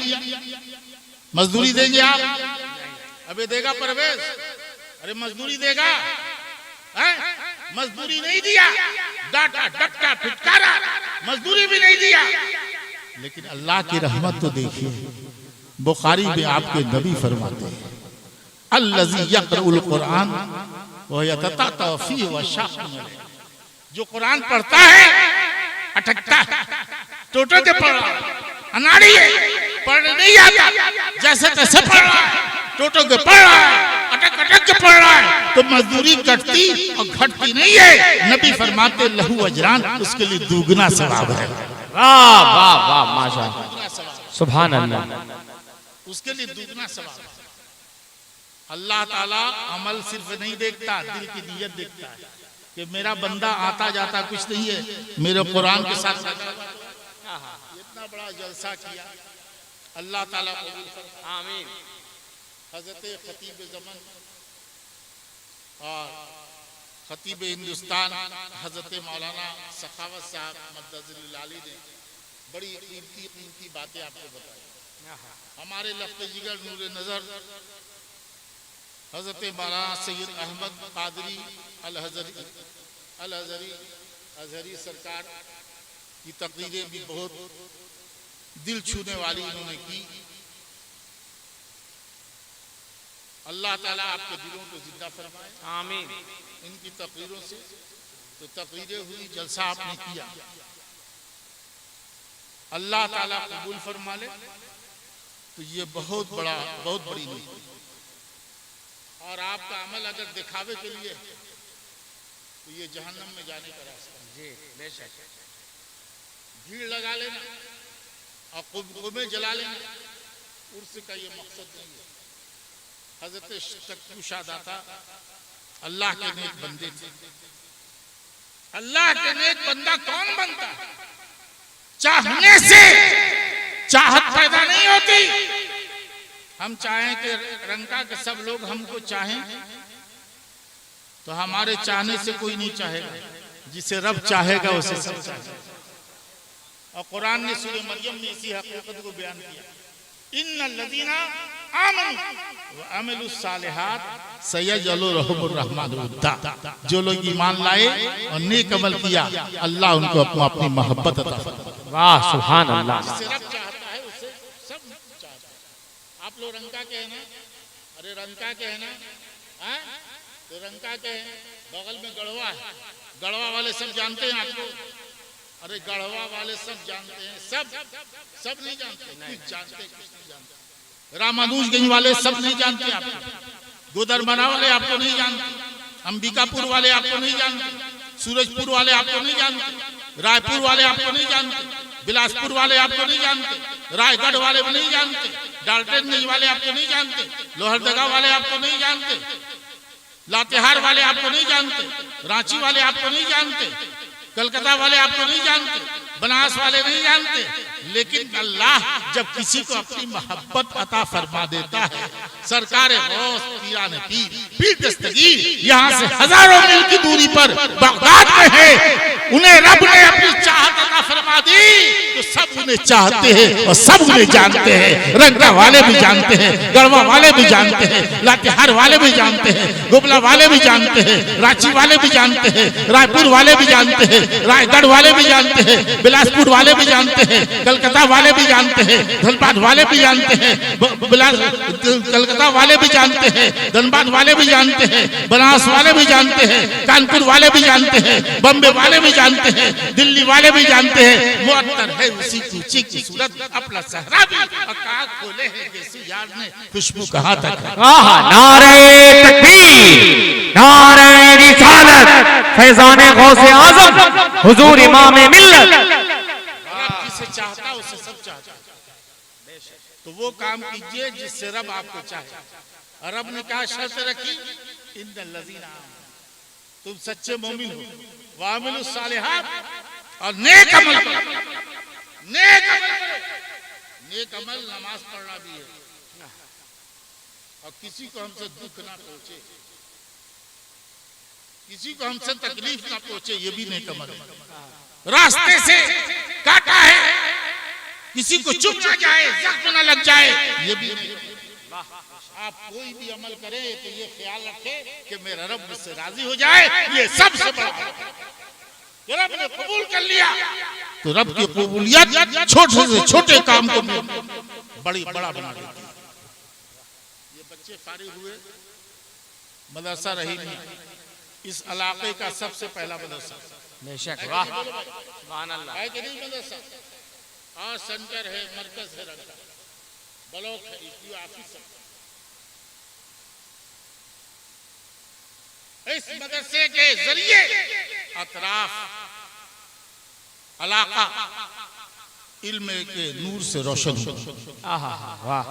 मजदूरी देंगे आप? अबे देगा परवेज? अरे मजदूरी देगा? मजदूरी नहीं दिया, डांटा डटका फिटकारा, मजदूरी भी नहीं दिया। लेकिन अल्लाह की रहमत तो देखिए, बुखारी में आपके नबी फरमाते हैं, अल्लज़ी यक़रउल कुरान व यततअ फ़ीहि व शाक़िन, जो कुरान पढ़ता है अटकता है, टोटो के पढ़ रहा है, अनाड़ी है, पढ़ने नहीं आता, जैसे तैसे पढ़ रहा है, टोटो के पढ़ रहा है, अटक अटक के पढ़ रहा है, तो मजदूरी कटती और घटती नहीं है। नबी फरमाते लहू अजरान, उसके लिए दुगना सवाब है। वाह वाह वाह माशाअल्लाह सुभान अल्लाह। उसके लिए दुगना सवाब। अल्लाह ताला अमल सिर्फ नहीं देखता, दिल की नियत देखता है कि मेरा बंदा आता जाता कुछ नहीं है, मेरे कुरान के साथ इतना बड़ा जलसा किया। अल्लाह ताला आमीन। हजरत खतीब ज़मान और खतीब हिंदुस्तान हजरत मौलाना सखावत साहब मद्दज़िल आली ने बड़ी कीमती बातें आपको बताई। हमारे लफ्ज़ जिगर नूर नज़र हजरत मौलाना सैयद अहमद कादरी अल-हज़री सरकार की तकरीरें भी बहुत दिल छूने वाली इन्होंने की। अल्लाह ताला आपके दिलों को जिंदा फरमाए आमीन। इनकी तकरीरों से। तो तकरीरें हुई, जलसा आपने किया, अल्लाह ताला कबूल फरमा ले तो ये बहुत बड़ी नेकी। और आपका अमल अगर दिखावे के लिए तो ये जहन्नम में जाने का रास्ता जी बेशक। भीड़ लगा लेना और कुबे जला लेना उर्स का ये मकसद नहीं है। हजरत शक्कुशा दाता अल्लाह के नेक बंदे थे। अल्लाह के नेक बंदा कौन बनता? चाहने से चाहत पैदा नहीं होती। हम चाहें कि रंका के सब लोग हमको चाहें तो हमारे चाहने से कोई नहीं चाहेगा, जिसे रब चाहेगा उसे सब चाहेगा। और कुरान ने सूरह मरियम में इसी हकीकत को बयान किया, इन्नल लज़ीना आमनू व अमिलुस सालिहात सयजअलु लहुमुर रहमानु वद्दा। जो लोग ईमान लाए और नेक अमल किया, अल्लाह उनको अपनी मोहब्बत अता फरमाएगा। वाह सुभान अल्लाह। जिसे रब चाहता है उसे सब चाहता है। आप लोग रंका के हैं ना? अरे रंका के हैं ना? हैं? तो रंका के हैं, बगल में गढ़वा है, गढ़वा वाले सब जानते हैं आपको? अरे गढ़वा वाले सब जानते हैं, सब नहीं जानते, कुछ जानते कुछ नहीं जानते। रामानुजगंज वाले सब नहीं जानते आपको, गोदरबना वाले आपको नहीं जानते, अंबिकापुर वाले आपको नहीं जानते, सूरजपुर वाले आपको नहीं जानते, रायपुर वाले आपको नहीं जानते, बिलासपुर वाले आपको नहीं जानते, रायगढ़ वाले नहीं जानते, डाल्टनगंज वाले आपको नहीं जानते, लोहरदगा वाले आपको नहीं जानते, लातेहार वाले आपको नहीं जानते, रांची वाले आपको नहीं जानते, कलकत्ता वाले आपको नहीं जानते, बनारस वाले नहीं जानते। लेकिन अल्लाह जब किसी को अपनी मोहब्बत अता फरमा देता है, सरकार गौस पीरान पीर दस्तगीर यहाँ से हजारों मील की दूरी पर बगदाद में है, उन्हें रब ने अपनी चाहत अता फरमा दी तो सब उन्हें चाहते हैं और सब उन्हें जानते हैं। रंगा वाले भी जानते हैं, गढ़वा वाले भी जानते हैं, लातेहार वाले भी जानते हैं, गुबला वाले भी जानते हैं, रांची वाले भी जानते हैं, रायपुर वाले भी जानते हैं, रायगढ़ वाले भी जानते हैं, बिलासपुर वाले भी जानते हैं, कलकत्ता वाले भी जानते हैं, धनबाद वाले भी जानते हैं, कलकत्ता वाले भी जानते हैं, धनबाद वाले भी जानते हैं, बनारस वाले भी जानते हैं, कानपुर वाले भी जानते हैं, बम्बे वाले भी जानते हैं, दिल्ली वाले भी जानते हैं। मुअत्तर है उसी ऊंची की सूरत, अपना सहरा भी अकाल खोले हैं जैसे यार ने खुशबू कहा तक। नारे तकबीर, नारे रिसालत, फैजाने गौसे आजम, हुजूर इमाम मिल्लत। जिसे चाहता उसे सब चाहता। तो वो काम कीजिए जिससे रब आपको चाहे। रब ने कहा शर्त रखी, इन्नल लज़ीना तुम सच्चे मोमिन हो, वामिलुस सालिहात और नेक अमल करो। नेक अमल नमाज पढ़ना भी है और किसी को हमसे दुख ना पहुंचे, किसी को हमसे तकलीफ ना पहुंचे, ये भी नेक अमल है। रास्ते से काटा है, किसी को चुप ना जाए, जख्म ना लग जाए, ये भी नेक अमल। आप कोई भी अमल करें तो ये ख्याल रखें कि मेरा रब मुझसे राजी हो जाए, ये सबसे बड़ा। रब ने कबूल कर लिया तो रब की कबूलियत छोटे से छोटे काम को बड़ा बना देती है। ये बच्चे फारिग हुए, मदरसा रही नहीं, इस इलाके का सबसे पहला मदरसा। बेशक। वाह सुभान अल्लाह। है कि नहीं मदरसा? और सेंटर है, मरकज है, रंका ब्लॉक है, इसलिए ऑफिस है। इस मदरसे के जरिए अतराफ इलाका इल्म के नूर से रोशन हो। वाह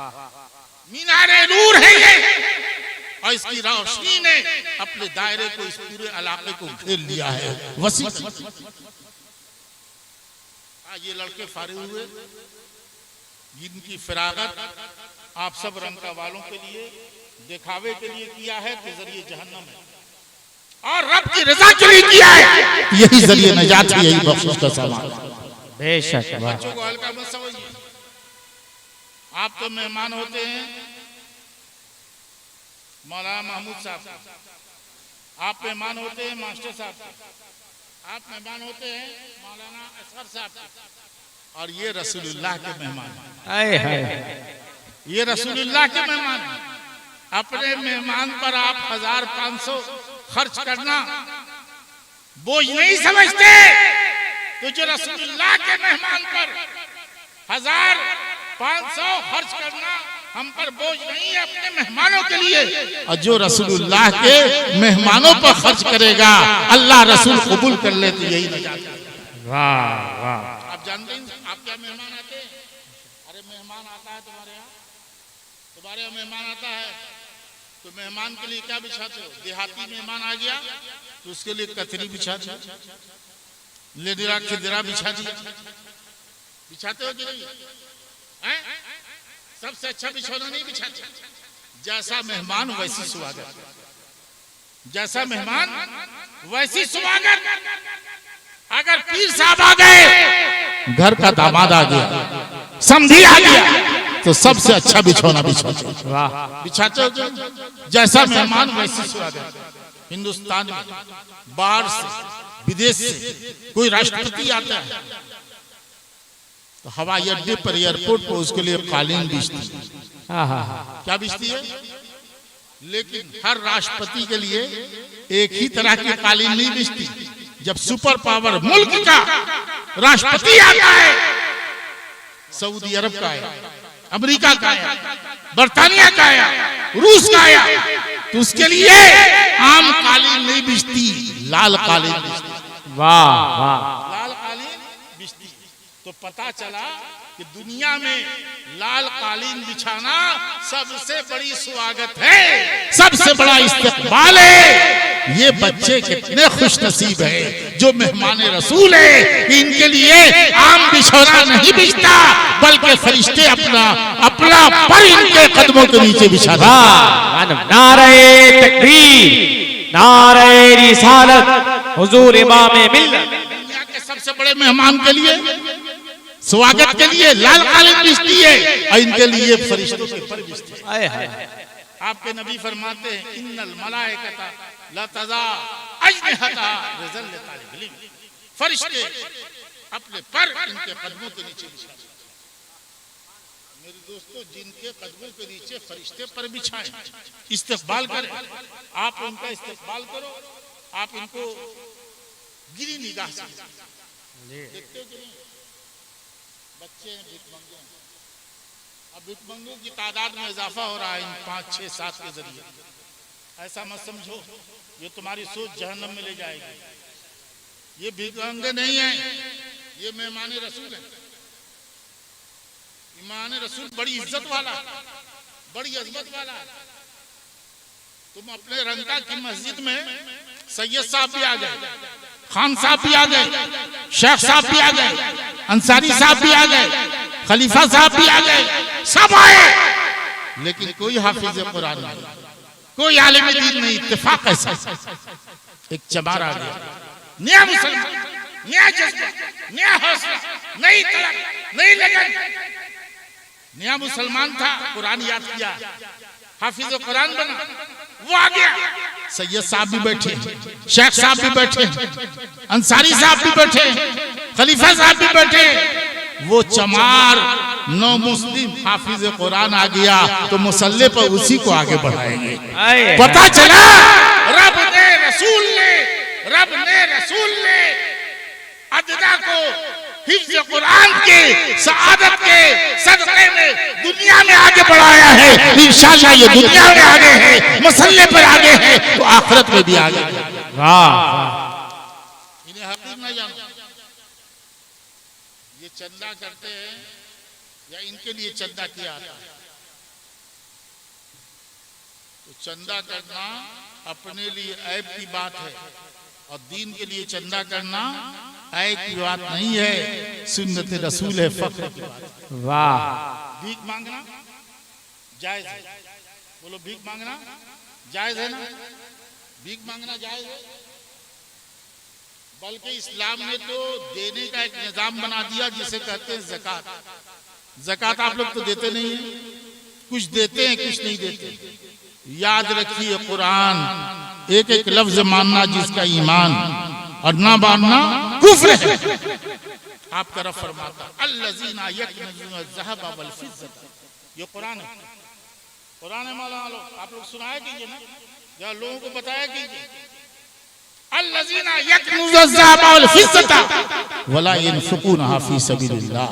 मीनारे नूर है ये, और इसकी रोशनी ने अपने दायरे को इस पूरे इलाके को घेर लिया है, वसी। आज ये लड़के फारिग हुए, जिनकी फिरागत आप सब रंका वालों के लिए दिखावे के लिए किया है तो जरिए जहन्नम है, और रब की रजा के लिए किया है, यही जरिए नजात है, यही बख्शिश का सामान। बेशक। बच्चों को हल्का मत समझिए। आप तो मेहमान होते हैं मौलाना महमूद साहब, आप मेहमान होते हैं मास्टर साहब, आप मेहमान होते हैं मौलाना असगर साहब, और ये रसूलुल्लाह के मेहमान हैं। ये रसूलुल्लाह के मेहमान हैं। अपने मेहमान पर आप 1500 खर्च करना बोझ नहीं समझते, तो जो रसूलुल्लाह के मेहमान पर 1500 खर्च करना हम पर बोझ नहीं है, अपने मेहमानों के लिए। और जो रसूलुल्लाह के मेहमानों पर खर्च करेगा अल्लाह रसूल कबूल कर लेते, यही नजात है। वाह वाह। आप जानते हैं आप क्या मेहमान आते हैं? अरे मेहमान आता है तुम्हारे यहाँ मेहमान आता है तो मेहमान के लिए क्या बिछाते हो? देहाती मेहमान आ गया तो उसके लिए कतरी बिछाते हो, लेदरा खिदरा बिछा दिया, बिछाते हो कि नहीं? सबसे अच्छा बिछौना नहीं बिछाते। जैसा मेहमान वैसी स्वागत, जैसा मेहमान वैसी स्वागत। अगर पीर साहब आ गए, घर का दामाद आ गया, समधी आ गया, तो सबसे अच्छा बिछौना बिछाते हो। जैसा मेहमान वैसी स्वागत। हिंदुस्तान में बाहर से विदेश से कोई राष्ट्रपति आता है तो हवाई अड्डे पर एयरपोर्ट पर उसके लिए कालीन बिछती है। क्या बिछती है? लेकिन हर राष्ट्रपति के लिए एक ही तरह की कालीन नहीं बिछती। जब सुपर पावर मुल्क का राष्ट्रपति आता है, सऊदी अरब का है, अमेरिका का है, बर्तानिया का है, रूस का है, तो उसके लिए आम कालीन नहीं बिछती, लाल कालीन बिछती। वाह वाह। लाल कालीन बिछती। तो पता चला कि दुनिया में लाल कालीन बिछाना सबसे बड़ी स्वागत है, सबसे बड़ा इस्तकबाल है। ये बच्चे कितने खुश नसीब है जो मेहमान रसूल है। इनके लिए आम बिछौना नहीं बिछता, बल्कि फरिश्ते अपना अपना पर इनके कदमों के नीचे बिछाते। नारे तकबीर, नारे रिसालत, हुजूर इमाम मिल्लत। दुनिया के सबसे बड़े मेहमान के लिए स्वागत के लिए लाल कालीन बिछती है और इनके लिए फरिश्तों के पर बिछती है। आपके नबी फरमाते हैं इन्नल मलाइकता ला तज़ा अजनिहता लिज़ल्ल तालिबिल इल्म। फरिश्ते अपने पर इनके कदमों के नीचे बिछाते। मेरे दोस्तों, जिनके कदमों के नीचे फरिश्ते पर बिछाएं, इस्तकबाल करें, आप उनका इस्तकबाल करो, आप इनको गिरी निगाह से देखते हो कि नहीं? बच्चे हैं भिख मंगे, अब भिख मंगों की तादाद में इजाफा हो रहा है इन 5, 6, 7 के जरिए। ऐसा मत समझो ये तुम्हारी सोच जहन्नम में ले जाएगी। ये भिख मंगे नहीं है, ये मेहमान रसूल है। ईमान रसूल बड़ी इज्जत वाला, बड़ी अजमत वाला। तुम अपने रंका की मस्जिद में सैयद साहब भी आ गए, खान साहब भी आ गए, शेख साहब भी आ गए, अंसारी साहब भी आ गए, खलीफा साहब भी आ गए, सब आए, लेकिन कोई हाफिज कुरान नहीं, कोई आलिम दीन नहीं। इत्तेफाक ऐसा एक चमार आ गया, नया मुसलमान, नया जज्बा, नया हौसला, नई तड़प, नई लगन। नया मुसलमान था, कुरान याद किया, हाफिज कुरान बना, वो आ गया। सैयद साहब भी बैठे, शेख साहब भी बैठे, अंसारी साहब भी बैठे, खलीफा साहब भी बैठे। वो चमार नौ मुस्लिम हाफिज कुरान आ गया तो मुसल्ले पर उसी को आगे बढ़ाएंगे। पता चला रब ने रसूल ने अदना को हिफ्ज़ कुरान के सआदत के सदक़े में दुनिया में आगे बढ़ाया है। इंशाअल्लाह ये दुनिया में आगे है, मसल्ले पर आगे है, तो आखिरत में भी आगे। इन्हें हकीक न जानो, ये चंदा करते हैं या इनके लिए चंदा किया आता है। तो चंदा करना अपने लिए ऐब की बात है और दीन के लिए चंदा करना ऐब की बात नहीं है, सुन्नत रसूल है, फख्र की बात। वाह। भीख मांगना जायज है, बोलो भीख मांगना जायज है ना? भीख मांगना जायज है, बल्कि इस्लाम ने तो देने का एक निजाम बना दिया जिसे कहते हैं ज़कात। ज़कात आप लोग तो देते नहीं हैं, कुछ देते हैं कुछ नहीं देते। याद रखिए कुरान एक एक लफ्ज मानना जिसका ईमान और ना मानना कुफ्र है। आप तरफ फरमाता अल्लज़ीना यकनज़ून ज़हब वल फिज़्ज़त, ये कुरान है। पुराने मौलाना लोग आप लोग सुनाया कीजिए ना, या लोगों को बताया कीजिए। अल्लज़ीना यकनूज़ुन ज़हब वल फिज़्ज़ता वला यनफ़िक़ूनहा फ़ी सबीलिल्लाह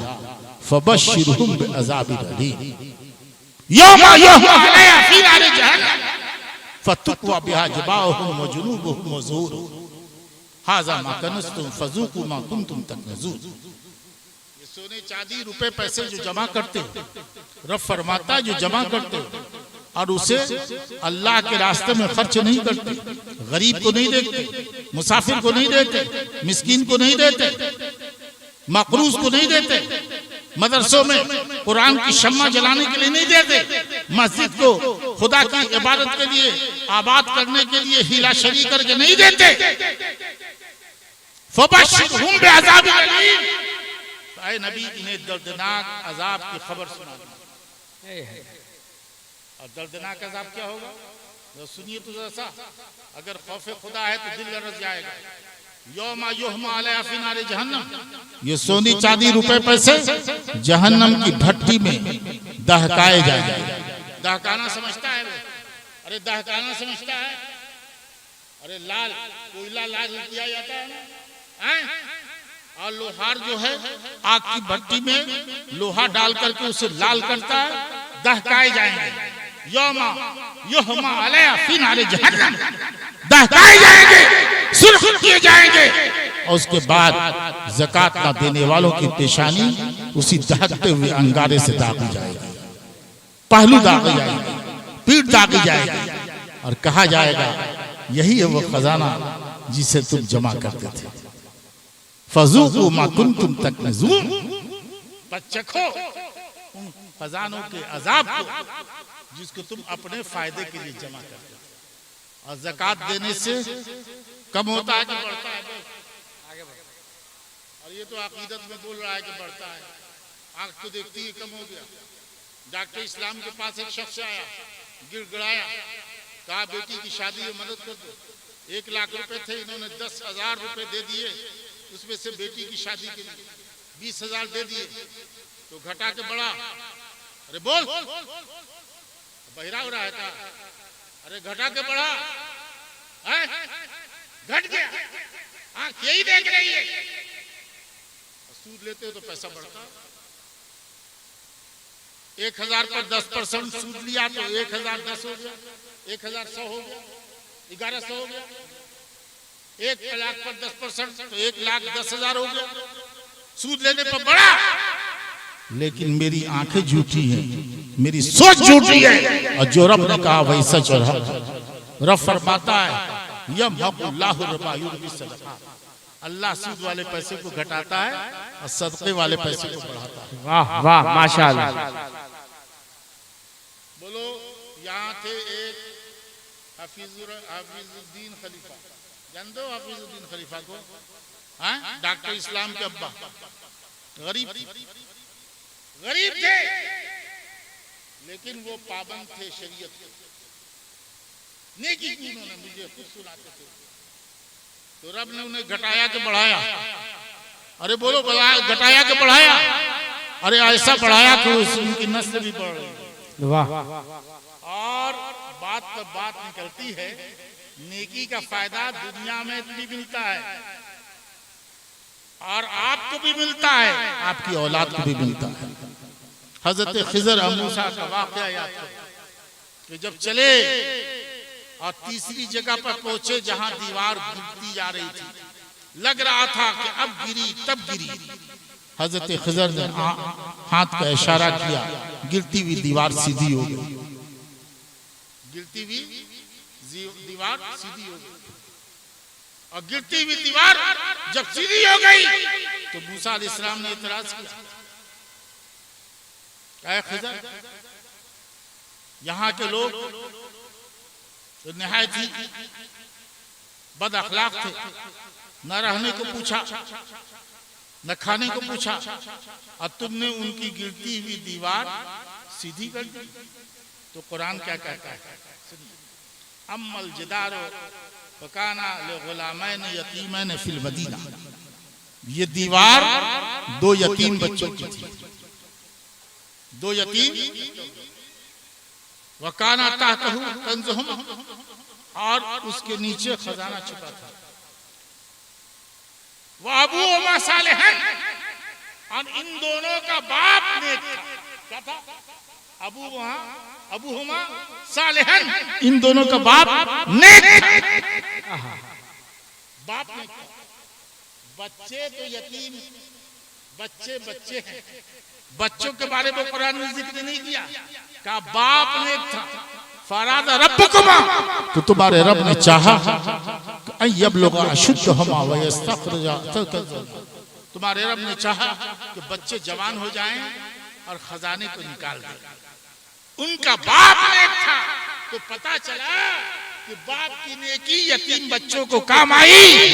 फ़बश्शिरहुम बिअज़ाबिन अलीम यौमा युहमा अलैहा फ़ी नारि जहन्नम फ़तुक्वा बिहा जिबाहुहुम व जुनूबुहुम व ज़ुहूरुहुम हाज़ा मा कनज़्तुम फ़ज़ूक़ू मा कुन्तुम तकनज़ून। ये सोने चांदी रुपए पैसे जो जमा करते हो, रब फरमाता है जो जमा करते हो और उसे अल्लाह के रास्ते में खर्च नहीं करते, गरीब को नहीं देते, मुसाफिर को नहीं देते, मिस्कीन को नहीं देते, मकरूज को नहीं देते, मदरसों में कुरान की शम्मा जलाने के लिए नहीं देते, मस्जिद को खुदा की इबादत के लिए आबाद करने के लिए हीला शरी करके नहीं देते। फबश्शिरहुम बिअज़ाबिन अलीम, ऐ नबी इन्हें दर्दनाक अजाब की खबर सुना दो। और दर्दनाक अजाब क्या होगा तो सुनिए तो जैसा, अगर खौफ खुदा है तो दिल लरज़ जाएगा। यौमा युहमा अलैहा फ़ी नारि जहन्नम, ये सोनी चांदी रुपए पैसे जहन्नम की भट्टी में दहकाए जाएंगे। दहकाना समझता है वो? अरे दहकाना समझता है? अरे लाल कोयला लाल किया जाता है ना, और लोहार जो है आग की भट्टी में लोहा डाल करके उसे लाल करता है, दहकाए जाएंगे। यौमा युहमा अलैहा फ़ी नारि जहन्नम, दहकाए जाएंगे, सुर्ख किए जाएंगे, और उसके बाद ज़कात ना देने वालों की पेशानी उसी दहकते हुए अंगारे से दागी जाएगी, पहलू दागी जाएगी, पीठ दागी जाएगी, और कहा जाएगा यही है वो खजाना जिसे तुम जमा करते थे। फज़ूक़ू मा कुन्तुम तकनज़ून, चखो उन खजानों के अजाब को जिसको तुम अपने फायदे के लिए जमा करते हो। और ज़कात देने से कम होता है कि बढ़ता है? और ये तो अकीदत में बोल रहा है कि बढ़ता है, आंख तो देखती है कम हो गया। डॉक्टर इस्लाम के पास एक शख्स आया, गिड़गिड़ाया, कहा बेटी की शादी में मदद कर दो। 1 लाख रुपए थे, इन्होंने 10,000 रुपए दे दिए, उसमें से बेटी की शादी के लिए 20,000 दे दिए, तो घटा के बढ़ा। अरे बोल, बहिरा हो रहा है क्या? अरे घटा के बढ़ा, घट गया, आंख यही देख रही है। सूद लेते हो तो पैसा बढ़ता। 1,000 पर 10% सूद लिया तो 1,010 हो गया, 1,100 हो गया, 1,100 हो गया। 1 लाख पर 10% तो 1,10,000 हो गया, सूद लेने पर बढ़ा। लेकिन मेरी आंखें झूठी हैं, मेरी सोच झूठी है, और जो रब ने कहा वही सच रहा। रब फरमाता है यमहकुल्लाहु रिबा युर्बि सदक़ात, अल्लाह सूद वाले पैसे को घटाता है और सदक़े वाले पैसे को बढ़ाता है। वाह वाह माशाअल्लाह। बोलो, यहाँ थे एक हाफिजुद्दीन खलीफा, जानते हो हाफिजुद्दीन खलीफा को? डॉक्टर इस्लाम के अब्बा, गरीब थे, लेकिन वो पाबंद थे शरीयत के, नेकी की उन्होंने मुझे खुद सुनाते थे। तो रब ने उन्हें घटाया के बढ़ाया। अरे बोलो, घटाया के बढ़ाया, अरे ऐसा बढ़ाया कि उनकी नस्ल भी बढ़ रही। वाह। और बात पर बात निकलती है, नेकी का फायदा दुनिया में भी मिलता है और आपको भी मिलता है, आपकी औलाद को भी मिलता है। हजरत खिजर और मूसा का वाकया याद करो कि जब चले और तीसरी जगह पर पहुंचे जहां दीवार गिरती जा रही थी, लग रहा था कि अब गिरी तब गिरी। हजरत खिजर ने हाथ का इशारा किया, गिरती हुई दीवार सीधी हो गई, गिरती हुई दीवार सीधी हो गई। और गिरती हुई दीवार जब सीधी हो गई तो मूसा अलैहिस्सलाम ने इतराज किया, खिजर, यहाँ के लोग तो निहायत ही बद अखलाक थे, न रहने को पूछा, न खाने को पूछा, और तुमने उनकी गिरती हुई दीवार सीधी कर दी। तो कुरान क्या कहता है? अम्मल जिदारो फकाना लिगुलामैन यतीमैन फिल मदीना, ये दीवार 2 यतीम बच्चों की थी, 2 यतीम वकाना ताहतहु कंजुहुम, और उसके नीचे खजाना छुपा था। वह अबूहुमा सालिहन, और इन दोनों का बाप नेक था। क्या था? अबूहुमा सालिहन, इन दोनों का बाप नेक था। बाप नेक था। बच्चे तो यतीम, बच्चे हैं। बच्चों के बारे में कुरान ने जिक्र नहीं किया। कहा बाप नेक था। फराद रब्बुकुमा, तो तुम्हारे रब ने चाहा यबलुगा अशुद्धहुमा व यस्तखरिजा, तुम्हारे रब ने चाहा कि बच्चे जवान हो जाएं और खजाने को निकाल दें। उनका बाप नेक था, तो पता चला कि बाप की नेकी यतीम बच्चों को काम आई।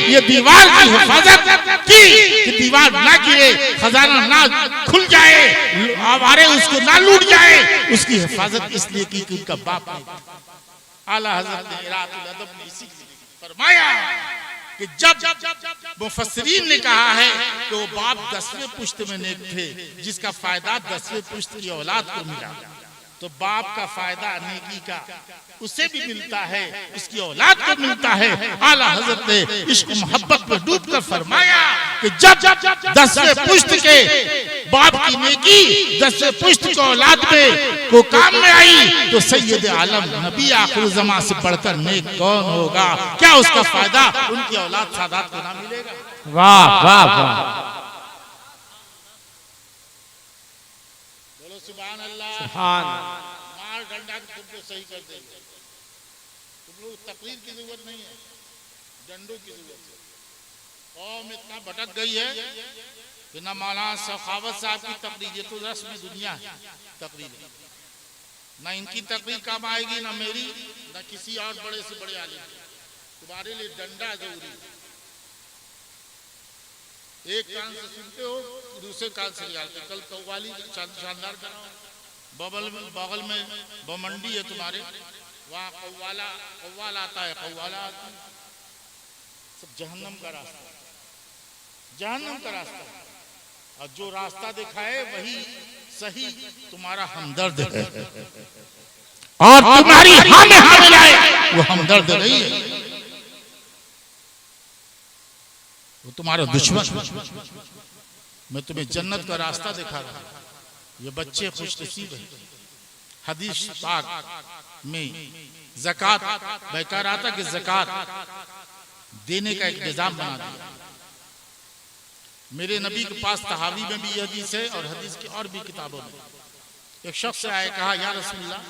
ये दीवार की हिफाजत की कि दीवार ना गिरे, खजाना ना खुल जाए, आवारे उसको ना लूट जाए, उसकी हिफाजत इसलिए की कि उनका बाप नेक था। आला हज़रत ने इरातुल अदब में इसी फरमाया कि जब मुफस्सिरीन ने कहा है कि वो बाप 10वें पुश्त में नेक थे, जिसका फायदा 10वें पुश्त की औलाद को मिला, तो बाप का फायदा नेकी का उसे भी मिलता है, उसकी औलाद को मिलता है। आला हज़रत ने इश्क मोहब्बत में डूबकर फरमाया कि जब 10वें पुश्त के बाप की नेकी 10वें पुश्त की औलाद में को काम में आई, तो सैयद आलम नबी आखिर ज़मां से बढ़कर नेक कौन होगा? क्या उसका फायदा उनकी औलाद सादात को ना मिलेगा? वाह वाह वाह, बोलो सुभान अल्लाह। सुभान। मार डंडा तुमको सही कर देंगे। तुम लोग तकरीर की जरूरत नहीं है, डंडों की जरूरत है। कौम इतना भटक गई है कि न मौलाना सखावत साहब की तकरीर, ये तो रस्म दुनिया है तकरीर, न इनकी तकरीर काम आएगी, न मेरी, न किसी और बड़े से बड़े आलिम। तुम्हारे लिए डंडा जरूरी है। एक कान से सुनते हो, दूसरे कान से निकालते। कल कव्वाली शानदार करा, बगल में बमंडी है तुम्हारे, वहाँ कव्वाल आता है, कव्वाला आता है। सब जहन्नम का रास्ता, जहन्नम का रास्ता। और जो रास्ता दिखाए वही सही तुम्हारा हमदर्द है, और तुम्हारी हाँ में हाँ मिलाए वो हमदर्द नहीं है, वो तुम्हारा दुश्मन। मैं तुम्हें जन्नत का रास्ता दिखा रहा हूं। ये बच्चे खुशनसीब हैं। हदीस पाक में ज़कात मैं कह रहा था कि ज़कात देने का एक निजाम बना दिया। मेरे नबी के पास तहावी में भी यह हदीस है और हदीस की और भी किताबों में। एक शख्स से आए, कहा या रसूलल्लाह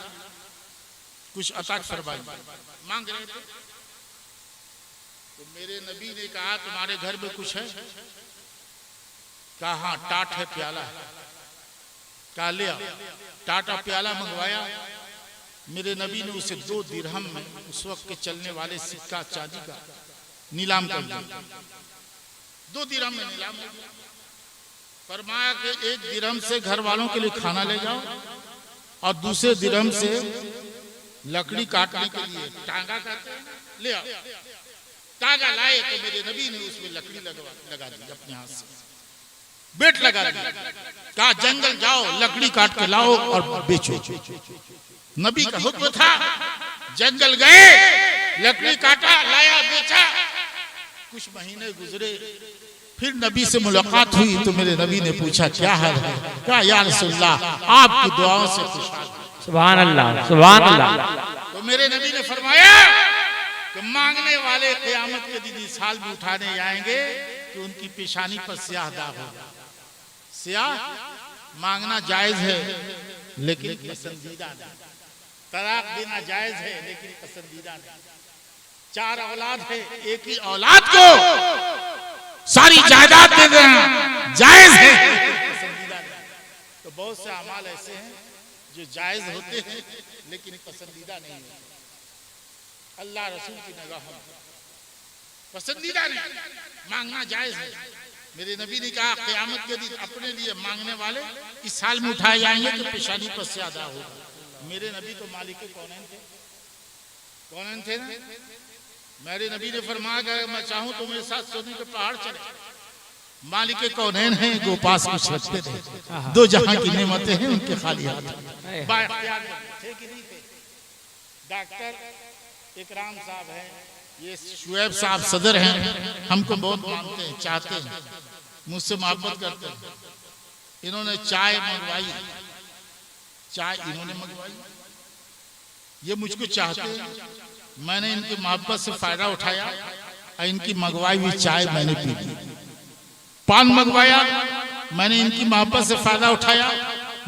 कुछ अता फरमाइए, मांग रहे थे। तो मेरे नबी ने कहा तुम्हारे घर में कुछ है? कहा हाँ, टाट है, प्याला है। कहा ले आओ। टाटा प्याला मंगवाया। मेरे नबी ने उसे 2 दिरहम में, उस वक्त के चलने वाले सिक्का चांदी का, नीलाम कर दिया। 2 दिरहम में नीलाम हो गया। फरमाया कि 1 दिरहम से घर वालों के लिए खाना ले जाओ और दूसरे दिरहम से लकड़ी काटने के लिए, टांगा कहते हैं, ले आओ। टांगा लाए तो मेरे नबी ने उसमें लकड़ी लगा दी अपने हाथ से, बेट लगा दी। कहा जंगल जाओ, लकड़ी काट के लाओ और बेचो। नबी का हुक्म था। जंगल गए, लकड़ी काटा, लाया, बेचा। कुछ महीने गुजरे, फिर नबी से मुलाकात हुई तो मेरे नबी ने पूछा क्या हाल है? कहा या रसूलल्लाह आपकी दुआओं से खुशहाल। सुभान अल्लाह, सुभान अल्लाह। तो मेरे नबी ने फरमाया कि मांगने वाले क़यामत के दिन इस हाल में उठाने आएंगे कि उनकी पेशानी पर स्याह दाग होगा। स्याह मांगना जायज है लेकिन पसंदीदा नहीं। तलाक देना जायज है लेकिन पसंदीदा नहीं। 4 औलाद है, एक ही औलाद को सारी जायदाद दे देना जायज है, पसंदीदा नहीं। तो बहुत से अमाल ऐसे हैं जो जायज होते हैं लेकिन पसंदीदा नहीं है। अल्लाह रसूल की निगाह में पसंदीदा नहीं, मांगना जायज है। मेरे नबी ने कहा क़यामत के दिन अपने लिए मांगने वाले इस साल में उठाए जाएंगे कि पेशानी पर से अदा होगा। मेरे नबी तो मालिक कौनैन थे, कौनैन थे ना। मेरे नबी ने फरमाया अगर मैं चाहूं तो मेरे साथ सोने के पहाड़ चले। मालिक कौनैन हैं, गो पास कुछ रखते थे। 2 जहां की नेमतें हैं उनके खाली हाथ। डॉक्टर इकराम साहब हैं, ये शुएब साहब सदर हैं, हमको बहुत मानते हैं, चाहते हैं, मुझसे मोहब्बत करते हैं। इन्होंने चाय मंगवाई, चाय इन्होंने मंगवाई, ये मुझको चाहते हैं, मैंने इनकी मोहब्बत से फायदा उठाया और इनकी मंगवाई हुई चाय मैंने पी ली। पान मंगवाया, मैंने इनकी मोहब्बत से फायदा उठाया,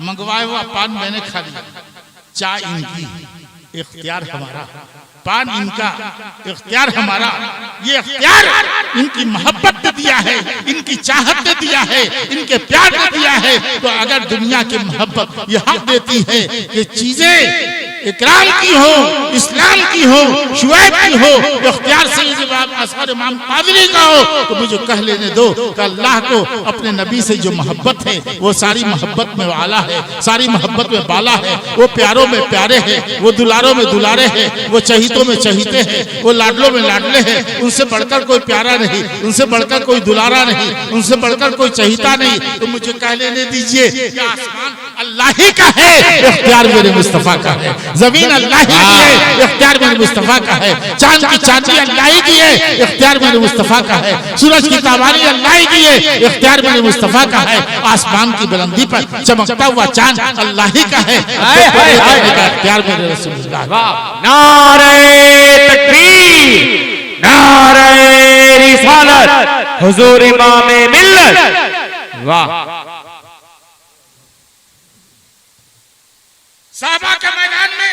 मंगवाया हुआ पान मैंने खा लिया। चाय इनकी, इख्तियार हमारा, पान इनका, इख्तियार हमारा। ये इख्तियार इनकी मोहब्बत ने दिया है, इनकी चाहत ने दिया है, इनके प्यार ने दिया है। तो अगर दुनिया की मोहब्बत ये हक देती है कि चीजें इकराम की हो, इस्लाम की हो, शुएब की हो, इख्तियार से जवाब असगर इमाम कादरी का हो, तो मुझे कह लेने दो कि अल्लाह को अपने नबी से जो मोहब्बत है वो सारी मोहब्बत में आला है, सारी मोहब्बत में बाला है। वो प्यारों में प्यारे हैं, वो दुलारों में दुलारे हैं, वो चहीतों में चहीते हैं, वो लाडलों में लाडले हैं। उनसे बढ़कर कोई प्यारा नहीं, उनसे बढ़कर कोई दुलारा नहीं, उनसे बढ़कर कोई चहीता नहीं। तो मुझे कह लेने दीजिए कि आसमान अल्लाह ही का है, इख्तियार मेरे मुस्तफा का है। जमीन अल्लाह ही की है, इख्तियार मेरे मुस्तफा का है। चांद की चांदी अल्लाह ही की है, इख्तियार मेरे मुस्तफा का है। सूरज की ताबानी अल्लाह ही की है, इख्तियार मेरे मुस्तफा का है। आसमान की बुलंदी पर चमकता हुआ चांद अल्लाह ही का है, इख्तियार मेरे रसूलुल्लाह का। नारे तकबीर, नारे रिसालत, हुजूर इमाम मिल्लत। वाह। साहबा के मैदान में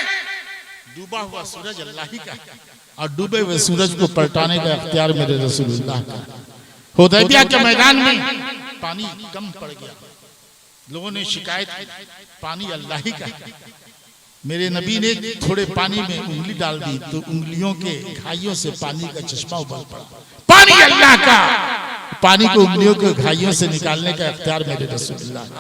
डूबा हुआ सूरज अल्लाह ही का है और डूबे हुए सूरज को पलटाने का इख्तियार मेरे रसूलुल्लाह का। हुदैबिया के मैदान में पानी कम पड़ गया, लोगों ने शिकायत की, पानी अल्लाह ही का है। मेरे नबी ने थोड़े पानी में उंगली डाल दी तो उंगलियों के घाइयों से पानी का चश्मा उबल पड़ा। पानी अल्लाह का, पानी को उंगलियों के घाइयों से निकालने का इख्तियार मेरे रसूलुल्लाह का।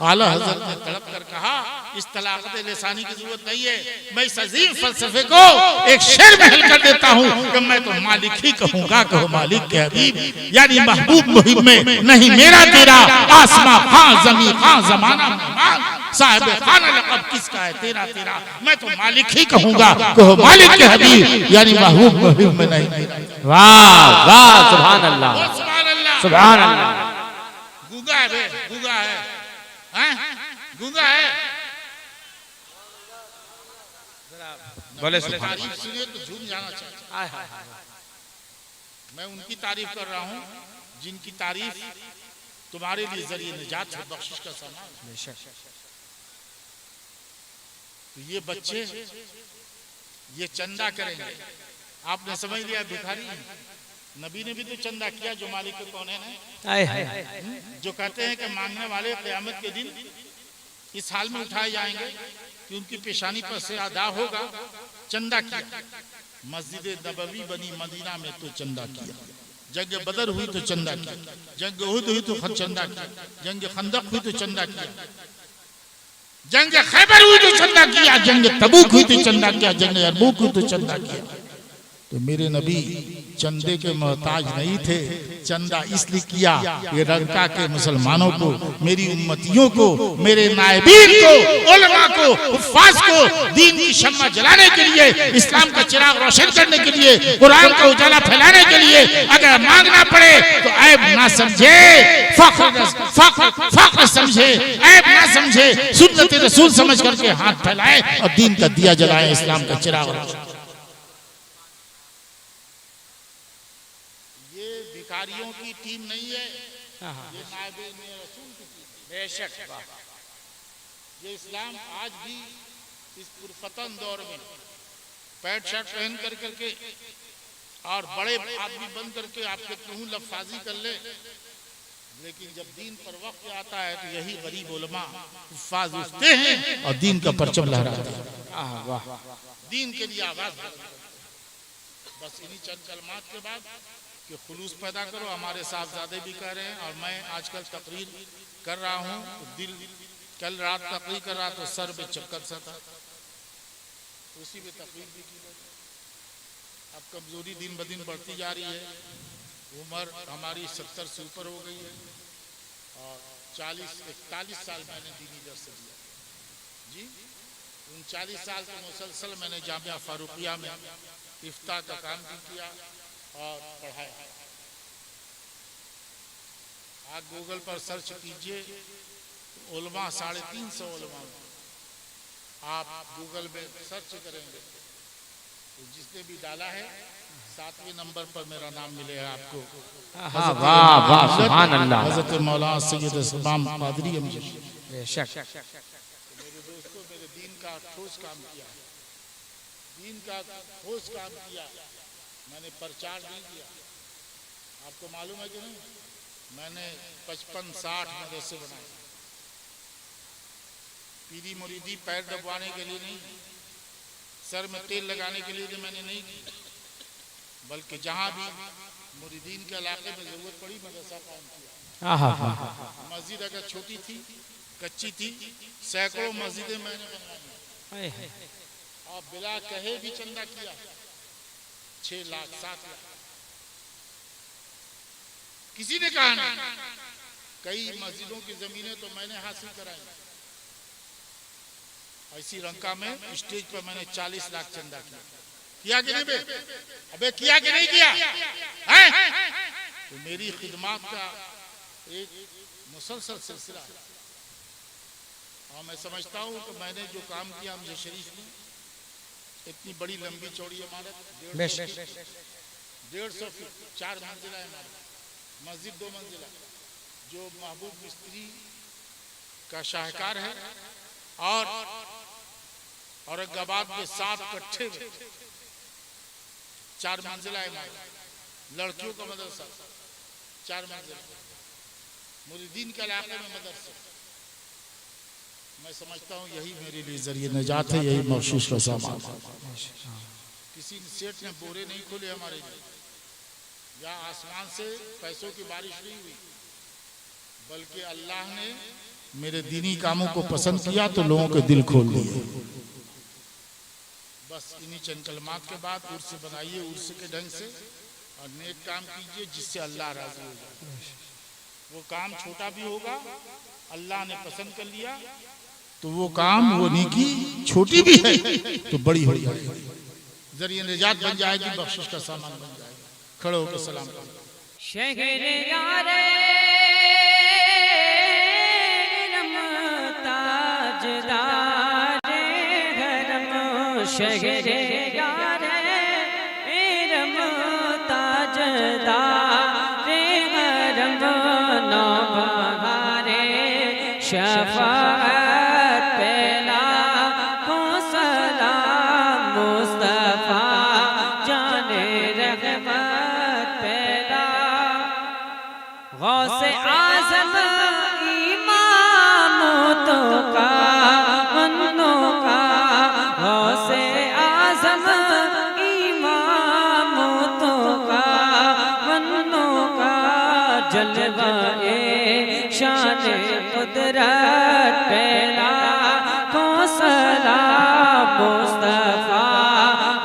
आला हज़रत ने तड़प कर कहा, इस तलाक़त लिसानी की जरूरत नहीं है, मैं इस अजीम फलसफे को एक शेर में हल कर देता हूँ कि मैं तो मालिक ही कहूँगा, कहो मालिक के हबीब, यानी महबूब मुहिम में नहीं मेरा तेरा, आसमां खां ज़मीं खां ज़माना मेहमान, साहिब खाना लक़ब किसका है तेरा तेरा, मैं तो मालिक ही कहूँगा, कहो मालिक के हबीब, यानी महबूब मुहिम में नहीं मेरा। वाह वाह, सुभान अल्लाह, सुभान अल्लाह, सुभान अल्लाह। गूंगा है बे, गूंगा है, गूंगा है। बोले तारीफ सुनिए तो झूम जाना चाहिए। मैं उनकी तारीफ कर रहा हूँ जिनकी तारीफ तुम्हारे लिए जरिए निजात है, बख्शिश का सामान। तो ये बच्चे ये चंदा करेंगे, आपने समझ लिया भिखारी। नबी ने भी तो चंदा किया जो मालिक के कौन है, जो कहते हैं कि मांगने वाले क़यामत के दिन इस हाल में उठाए जाएंगे कि उनकी पेशानी पर से अदा होगा। चंदा किया, मस्जिद नबवी बनी मदीना में तो चंदा किया, जंग बदर हुई तो चंदा किया, जंग उहद हुई तो चंदा किया, जंग खंदक हुई तो चंदा किया, जंग खैबर हुई तो चंदा किया, जंग तबूक हुई तो चंदा किया, जंग यरमुक हुई तो चंदा किया। तो मेरे नबी चंदे के मोहताज नहीं थे, चंदा इसलिए किया ये रंका के मुसलमानों को, मेरी उम्मतियों को, मेरे नायबीन को, उलमा को, हुफ्फाज को दीन की शम्मा जलाने के लिए, इस्लाम का चिराग रोशन करने के लिए, कुरान का उजाला फैलाने के लिए अगर मांगना पड़े तो ऐब ना समझे, फख्र समझे, ऐब ना समझे, सुन्नत रसूल समझ करके हाथ फैलाए और दीन का दिया जलाए, इस्लाम का चिराग रोशन। भिखारियों की टीम नहीं है, ये नायबे रसूल की टीम। बेशक ये इस्लाम आज भी इस पुरफतन दौर में पैंट शर्ट पहन कर करके और बड़े आदमी बन करके आपके कहूँ लफाजी कर ले, लेकिन जब दीन पर वक्त आता है तो यही गरीब उलमा हुफ्फाज उठते हैं और दीन का परचम लहराते हैं, दीन के लिए आवाज। बस इन्हीं चंद कलमात के बाद कि खुलूस पैदा करो, हमारे साहबजादे भी कह रहे हैं और मैं आजकल तकरीर कर रहा हूँ तो दिल, कल रात तकरीर कर रहा तो सर में चक्कर सा था, उसी में तकरीर भी की। अब कमजोरी दिन ब दिन बढ़ती जा रही है, उम्र हमारी 70 से ऊपर हो गई है और 40-41 साल मैंने दीनी दर्स दिया जी, 39 साल के मुसलसल मैंने जामिया फारूकिया में इफ्ता का काम भी किया और पढ़ाया। आप गूगल पर सर्च कीजिए उलमा 350 उलमा में, आप गूगल में सर्च करेंगे तो जिसने भी डाला है 7वें नंबर पर मेरा नाम मिलेगा आपको। हाँ, वाह वाह, सुभान अल्लाह। हज़रत मौलाना सैयद इस्लाम कादरी अमजद। बेशक। मेरे दोस्तों, मेरे दीन का ठोस काम किया, दीन का ठोस काम किया। मैंने प्रचार नहीं किया। आपको मालूम है कि नहीं, मैंने 55-60 मदरसे बनाए। पीरी मुरीदी पैर दबवाने के लिए नहीं, सर में तेल लगाने के लिए मैंने नहीं की, बल्कि जहां भी मुरीदीन के इलाके में जरूरत पड़ी मदरसा कायम किया। मस्जिद अगर छोटी थी, कच्ची थी, सैकड़ों मस्जिदें मैंने बनवाई और बिला कहे भी चंदा किया। 6 लाख 7 लाख किसी ने कहा नहीं। कई मस्जिदों की जमीनें तो मैंने हासिल कराई। ऐसी रंका में स्टेज पर मैंने 40 लाख चंदा किया कि नहीं बे? अबे किया कि नहीं किया है? तो मेरी खिदमत का एक मुसलसल सिलसिला है और मैं समझता हूँ कि मैंने जो काम किया मुझे शरीफ में, इतनी बड़ी लंबी चौड़ी इमारत 150 फीट 4 मंजिला इमारत, मस्जिद 2 मंजिला, जो महबूब मिस्त्री का शाहकार है, और औरंगाबाद में 7 कट्ठे में 4 मंजिला इमारत, लड़कियों का मदरसा 4 मंजिला, मुरीदीन के इलाके में मदरसा। मैं समझता हूँ यही मेरे लिए जरिए निजात है, यही बख्शिश का सामान। किसी सेठ ने बोरे नहीं खोले हमारे लिए, या आसमान से पैसों की बारिश नहीं हुई, बल्कि अल्लाह ने मेरे दीनी कामों को पसंद किया तो लोगों के दिल खोल दिए। बस इन्हीं चंद कलमात के बाद उर्स बनाइए, उर्स के ढंग से, और नेक काम कीजिए जिससे अल्लाह राजी हो जाए। वो काम छोटा भी होगा, अल्लाह ने पसंद कर लिया तो वो काम, वो नेकी छोटी भी है तो बड़ी हो जाएगी, जरिए निजात बन जाएगी, बख्शिश का सामान बन जाएगा। खड़े होकर सलाम करो। शहर यारे ताजदारे हरम, शहर यारे रम ताजदारे हरम, नौबहारे शफाअत पेला को सलाम, मुस्तफा जाने रहमत पेला, गौसे आज़म इमामतों का वन्नों का, गौसे आज़म इमामतों का वन्नों का, जलवाए शान कुदरत पेला को सलाम, मुस्तफा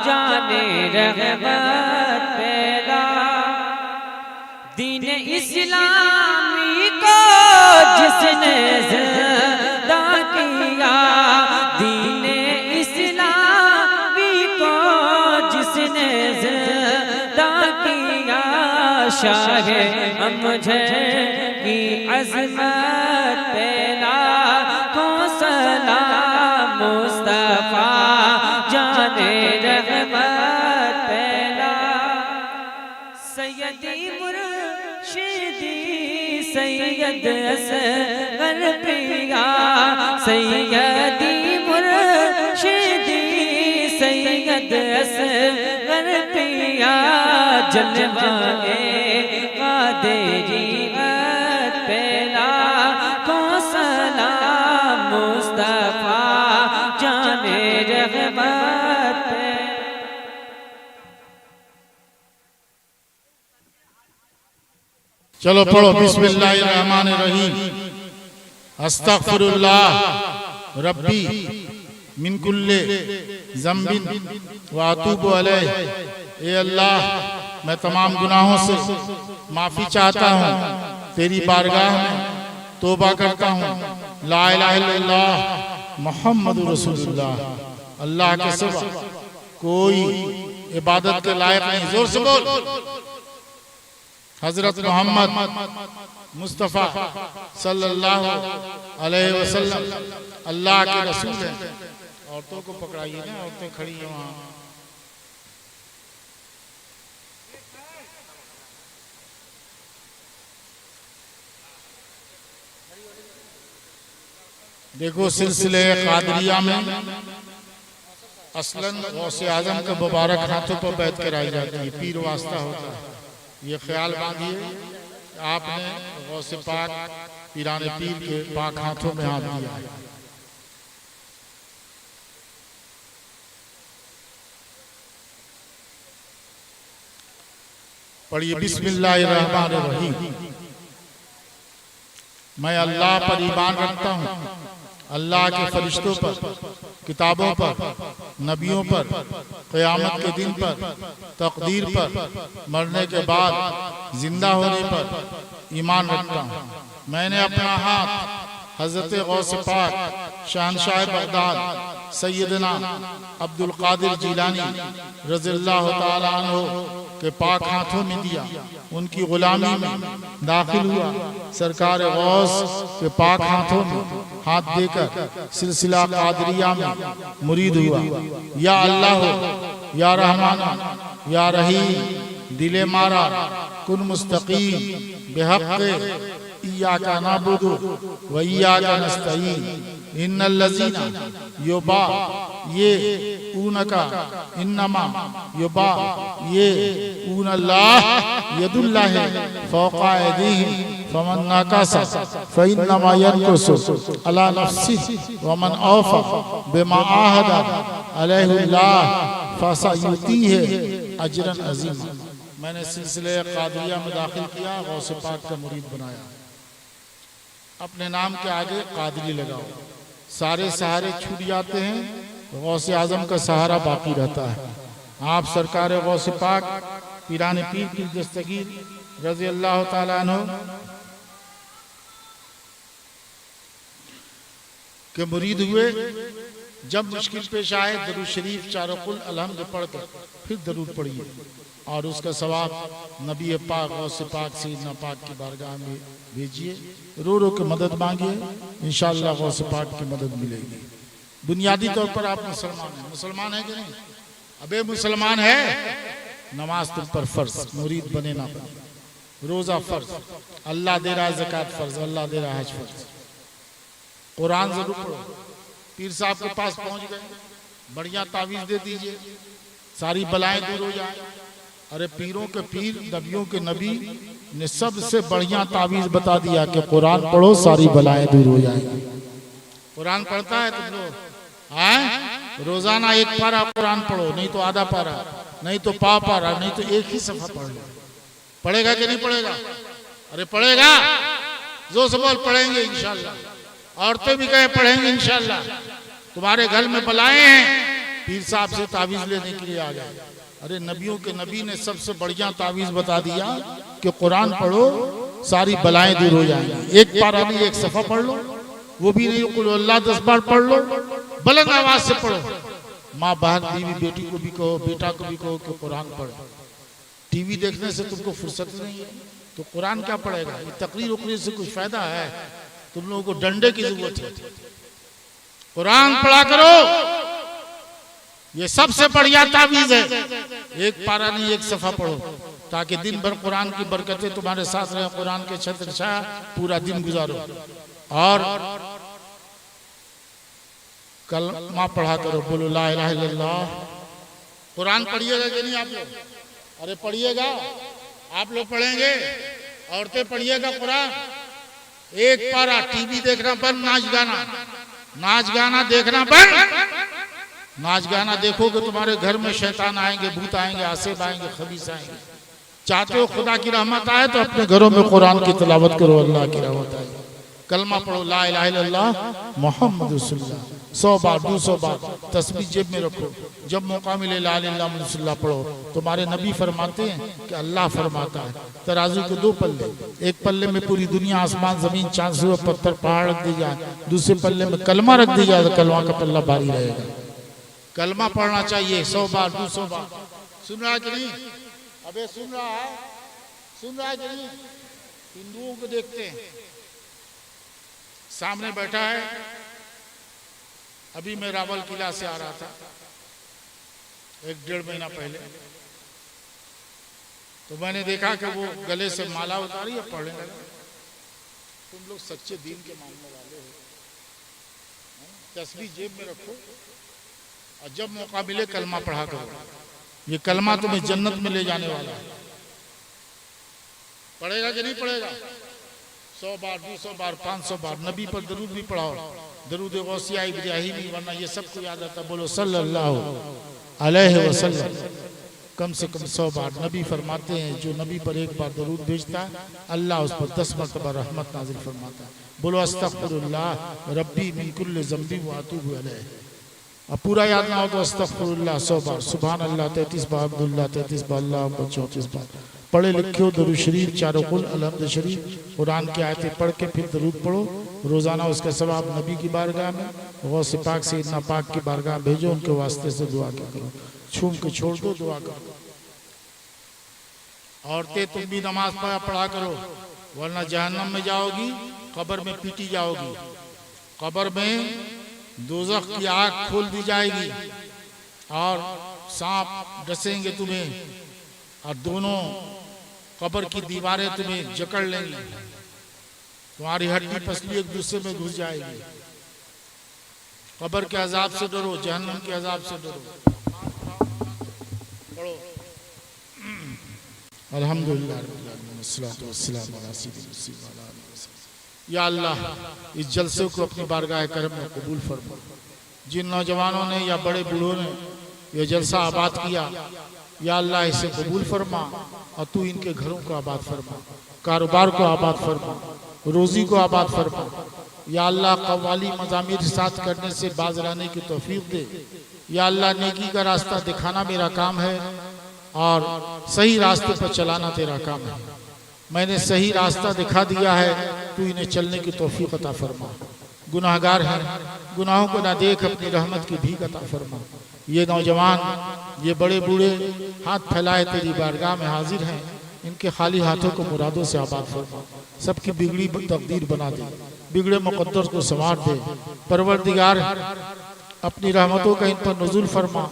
जाने रहमत पेला, दीन इस्लामी को जिसने ज़िंदा किया, दीन इस्लामी को जिसने ज़िंदा किया, शाह मुझे की अज़मत पेला को सलाम, मुस्तफा जाने रहमत पेला, सैयदी मुर्शिदी सैयद असगर प्रिया, सैयदी मुर्शिदी सैयद असगर प्रिया, जलवाए कादरियत पेला को सलाम, मुस्तफा जाने रहमत पेला। चलो पढ़ो बिस्मिल्लाहिर्रहमानिर्रहीम। अस्तगफिरुल्लाह रब्बी मिन कुल्ले ज़म्बिन व अतूबु अलैह। ए अल्लाह, मैं तमाम गुनाहों से माफ़ी चाहता हूँ, तेरी बारगाह में तौबा करता हूँ। ला इलाहा इल्लल्लाह मोहम्मद रसूलुल्लाह, अल्लाह के सिवा कोई इबादत के लायक नहीं। जोर से बोल। हजरत मोहम्मद मुस्तफ़ा सल्लल्लाहु अलैहि वसल्लम अल्लाह के रसूल हैं। औरतों को पकड़ाइए ना, औरतें खड़ी हैं वहां। देखो सिलसिले कादरिया में असलन गौसे आजम के मुबारक हाथों पर बैठ कराई जाती है, पीर वास्ता होता है। ये ख्याल बांधिए आपने गौसे पाक पीराने पीर के पाक हाथों में हाथ दिया है। पढ़िए बिस्मिल्लाहिर्रहमानिर्रहीम। मैं अल्लाह पर ईमान रखता हूँ, अल्लाह के फरिश्तों पर, किताबों पर, नबियों पर, क़यामत के दिन पर, तकदीर पर, मरने के बाद जिंदा होने पर ईमान रखता हूँ। मैंने अपना हाथ हजरत गौस पाक शहनशाह बगदाद सैयदना अब्दुल कादिर जिलानी रज़ियल्लाहु ताला अन्हु के पाक हाथों में दिया, उनकी गुलामी में दाखिल हुआ। सरकार गौस के पाक हाथों में हाथ देकर सिलसिला कादरिया में मुरीद हुआ। या अल्लाह या रहमान या रहीम दिले मारा कुन मुस्तकीम बेहक़ इय्याका नअबुदु व इय्याका नस्तईन इन्नल लज़ीना युबा ये ऊनका इन्नमा युबा ये ऊनल्लाह यदुल्लाह फौक़ा अयदीहिम फमन नकसा फइन्नमा यनकुसु अला नफ्सिही व मन औफ़ा बिमा आहदा अलैहिल्लाह फसयुतीहि अजरन अज़ीमा। मैंने सिलसिले कादरिया में दाखिल किया, गौसे पाक का मुरीद बनाया। अपने नाम के आगे कादरी लगाओ, सारे सहारे छूट जाते हैं, गौसे आजम का सहारा बाकी रहता है। आप सरकार गौसे पाक पीराने पीर की दस्तगीर रज़ियल्लाहु ताला अन्हु के मुरीद हुए। जब मुश्किल पेश आए दरूद शरीफ चारों कुल अलहम्द पढ़कर फिर दरूद पढ़िए और उसका सवाब नबी पाक गौसे पाक सैयदना पाक की बारगाह में भेजिए। रो रो के मदद मांगिए, इंशाअल्लाह गौसे पाक की मदद मिलेगी। बुनियादी तौर पर आप मुसलमान हैं। मुसलमान है कि नहीं? अबे मुसलमान है, नमाज तुम पर फर्ज, मुरीद बने ना बने, रोजा फर्ज, अल्लाह दे रहा है ज़कात फर्ज, अल्लाह दे रहा है हज फर्ज। कुरान जरूर पढ़ो। पीर साहब के पास पहुंच गए, बढ़िया तावीज दे दीजिए, सारी बलाएं दूर हो जाए। अरे पीरों के पीर नबियों के नबी ने सबसे बढ़िया तावीज बता दिया कि कुरान पढ़ो, सारी बलाएं दूर हो जाएंगी। कुरान पढ़ता है तुम लोग? रोजाना एक पारा कुरान पढ़ो, नहीं तो आधा पारा, नहीं तो पा पारा, नहीं तो एक ही सफा पढ़ लो। पढ़ेगा कि नहीं पढ़ेगा? अरे पढ़ेगा, जो सबल पढ़ेंगे इंशाल्लाह। औरतें भी कहे पढ़ेंगे इंशाल्लाह। तुम्हारे घर में बलाएं हैं, पीर साहब से तावीज लेने के लिए आ गए। अरे नबियों के नबी ने सबसे बढ़िया तावीज बता दिया कि कुरान पढ़ो, सारी बलाएं दूर हो जाएंगी। एक पारा नहीं, एक सफा पढ़ लो, वो भी नहीं कुल अल्लाह 10 बार पढ़ लो, बुलंद आवाज से पढ़ो। माँ बहन बीवी बेटी को भी कहो, बेटा को भी कहो कि कुरान पढ़ो। टीवी देखने से तुमको फुर्सत नहीं है तो कुरान क्या पढ़ेगा? ये तकरीर उकरीर से कुछ फायदा है? तुम लोगों को डंडे की जरूरत है। कुरान पढ़ा करो, ये सबसे बढ़िया तावीज है। एक पारा नहीं, एक सफा पढ़ो, ताकि दिन भर कुरान की बरकतें तुम्हारे साथ रहे, कुरान के छत्र छाया पूरा दिन गुजारो। और कलमा पढ़ा करो, बोलो ला इलाहा इल्लल्लाह। कुरान पढ़िएगा कि नहीं आप लोग? अरे पढ़िएगा, आप लोग पढ़ेंगे, औरतें पढ़िएगा कुरान। एक पारा, टीवी देखना बंद, नाच गाना देखना बंद। नाच गाना देखोगे तुम्हारे घर में शैतान आएंगे, भूत आएंगे, आसिफ आएंगे, खबीस आएंगे। चाहते हो खुदा की रहमत आए तो अपने घरों में कुरान की तिलावत करो, अल्लाह की रहमत आए। कलमा पढ़ो, ला इलाहा इल्लल्लाह मुहम्मद रसूलुल्लाह। 100 बार 200 बार तस्बीह जेब में रखो। जब मौका मिले ला इलाहा इल्लल्लाह पढ़ो। तुम्हारे नबी फरमाते हैं कि अल्लाह फरमाता है तराजू के 2 पल्ले, एक पल्ले में पूरी दुनिया आसमान जमीन चांद सूरज पत्थर पहाड़ रख दी जाए, दूसरे पल्ले में कलमा रख दी जाए तो कलमा का पल्ला भारी रहेगा। कलमा पढ़ना चाहिए 100 बार 200 बार। सुन रहा है कि नहीं? अबे सुन रहा है? सुन रहा है कि नहीं? हिंदुओं को देखते हैं, सामने बैठा है। अभी मैं रावल किला से आ रहा था 1-1.5 महीना पहले, तो मैंने देखा कि वो गले से माला उतारी है, पढ़ने लगा। तुम लोग सच्चे दीन के मानने वाले हो, तस्बीह जेब में रखो और जब मौका मिले कलमा पढ़ा करो। ये कलमा तुम्हें जन्नत में ले जाने वाला है। पढ़ेगा कि नहीं पढ़ेगा? 100 बार 200 बार 500 बार। नबी पर दरूद भी पढ़ाओ, दरूद गौसिया इब्राहिमी, वरना ये सबको याद आता। बोलो सल्लल्लाहु अलैहि वसल्लम कम से कम 100 बार। नबी फरमाते हैं जो नबी पर एक बार दरूद भेजता है अल्लाह उस पर 10 मरतबा रहमत नाजिल फरमाता है। बोलो अस्तगफिरुल्लाह रब्बी मिन कुल्लि ज़ंबी व अतूबु अलैह। अब पूरा याद ना हो तो अस्तगफिरुल्लाह 100 बार, सुभान अल्लाह 33 बार, अब्दुल्लाह 33 बार, अल्लाह अकबर 34 बार। पढ़े लिखे हो दरूद शरीफ, चारों कुल, अलहम्द शरीफ, कुरान की आयतें पढ़ के फिर दरूद पढ़ो। रोजाना उसका सवाब नबी की बारगाह में गौस पाक से इतना पाक की बारगाह भेजो, उनके वास्ते से दुआ क्या करो, छूम के छोड़ दो, दुआ करो। औरतें तुम भी नमाज पढ़ा करो, वरना जहन्नम में जाओगी, कब्र में पीटी जाओगी। कब्र में दोज़ख की आग खोल दी जाएगी और सांप डसेंगे तुम्हें, और दोनों कब्र की दीवारें तुम्हें जकड़ लेंगी। तुम्हारी हड्डी पसली एक दूसरे में घुस जाएगी। कब्र के अजाब से डरो, जहन्नम के अजाब से डरो। पढ़ो अल्हम्दुलिल्लाह रब्बिल आलमीन वस्सलातु वस्सलामु अला सय्यिदिना। या अल्लाह इस जलसे को अपनी बारगाह करम में कबूल फरमा। जिन नौजवानों ने या बड़े बूढ़ों ने यह जलसा आबाद किया, या अल्लाह इसे कबूल फरमा और तू इनके घरों को आबाद फरमा, कारोबार को आबाद फरमा, रोजी को आबाद फरमा। या अल्लाह कव्वाली मज़ामीर साथ करने से बाज रहने की तौफीक दे। या अल्लाह नेकी का रास्ता दिखाना मेरा काम है और सही रास्ते पर चलाना तेरा काम है। मैंने सही रास्ता दिखा दिया है, तू इन्हें चलने की तौफीक अता फरमा। गुनाहगार हैं, गुनाहों को ना देख, अपनी रहमत की भीख अता फरमा। ये नौजवान, ये बड़े बूढ़े हाथ फैलाए तेरी बारगाह में हाजिर हैं, इनके खाली हाथों को मुरादों से आबाद फरमा। सबकी बिगड़ी तकदीर बना दे, बिगड़े मुकद्दर को संवार दे। परवरदिगार अपनी रहमतों का इन पर नुज़ुल फरमा,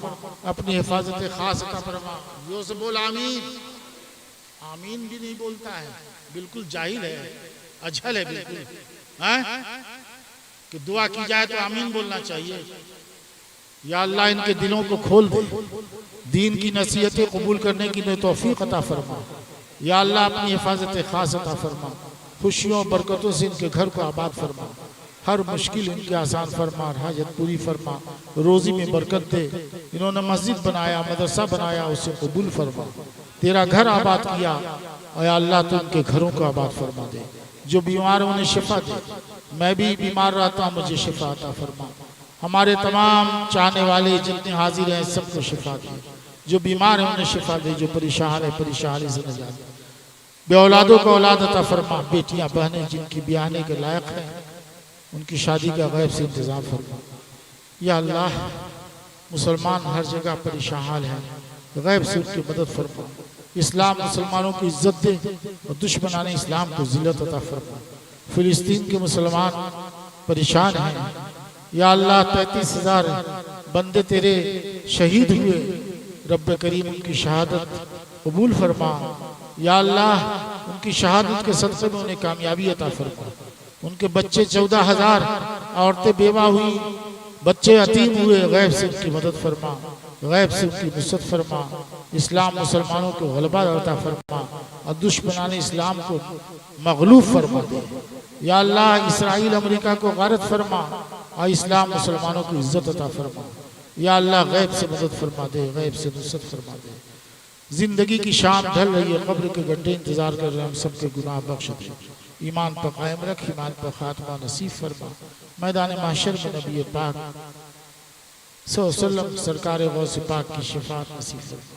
अपनी हिफाजत खास अता फरमा। जो से बोल आमीन। आमीन भी नहीं बोलता है, बिल्कुल जाहिल है, अजहल है बिल्कुल, है कि दुआ की जाए तो आमीन बोलना चाहिए। या अल्लाह इनके दिलों को खोल दे, दीन की नसीहतें कबूल करने की तौफीक अता फरमा। या अल्लाह अपनी हिफाजत खास अता फरमा, खुशियों बरकतों से इनके घर को आबाद फरमा। हर मुश्किल इनकी आसान फरमा, हाजत पूरी फरमा, रोजी में बरकत दे। इन्होंने मस्जिद बनाया, मदरसा बनाया, उसे कबूल फरमा। तेरा घर आबाद किया और अल्लाह तो उनके घरों को आबाद फरमा दे। जो बीमार है उन्हें शिफा दे। मैं भी बीमार रहता हूँ, मुझे शिफा अता फरमा। हमारे तमाम चाहने वाले जितने हाजिर हैं सबको शिफा दे। जो बीमार है उन्हें शिफा दे, जो परेशान है परेशानी से निजात दे। बे औलादों को औलाद अता फरमा। बेटियां बहनें जिनकी ब्याहने के लायक हैं उनकी शादी का गैब से इंतजाम फरमा। या अल्लाह मुसलमान हर जगह परेशान हैं, गैब से उनकी मदद फरमा। इस्लाम मुसलमानों की इज्जत दे और दुश्मनाने इस्लाम को जिल्लत अता फरमा। फिलिस्तीन के मुसलमान परेशान हैं। या अल्लाह 33,000 बंदे तेरे शहीद हुए, रब्ब करीम उनकी शहादत कबूल फरमा। या अल्लाह उनकी शहादत के सदक़े में उन्हें कामयाबी अता फरमा। उनके बच्चे 14,000 औरतें बेवा हुई, बच्चे यतीम हुए, गैब से उनकी मदद फरमा, गैब से उनकी नुसरत फरमा। इस्लाम मुसलमानों को गलबा अता फरमा और दुश्मनाने इस्लाम को मगलूब फरमा दे। या अल्लाह इसराइल अमेरिका को गारत फरमा और इस्लाम मुसलमानों को इज्जत अता फरमा। या अल्लाह गैब से मदद फरमा दे, गैब से नुसरत फरमा दे। जिंदगी की शाम ढल रही है, कब्र के गड्ढे इंतजार कर रहे हैं, हम सबके गुनाह बख्श दे। ईमान पर कायम रख, ईमान पर खात्मा नसीब फरमा। मैदान माशर में नबी पाक सल्लल्लाहु सरकार गौस पाक की शफाअत नसीब फरमा।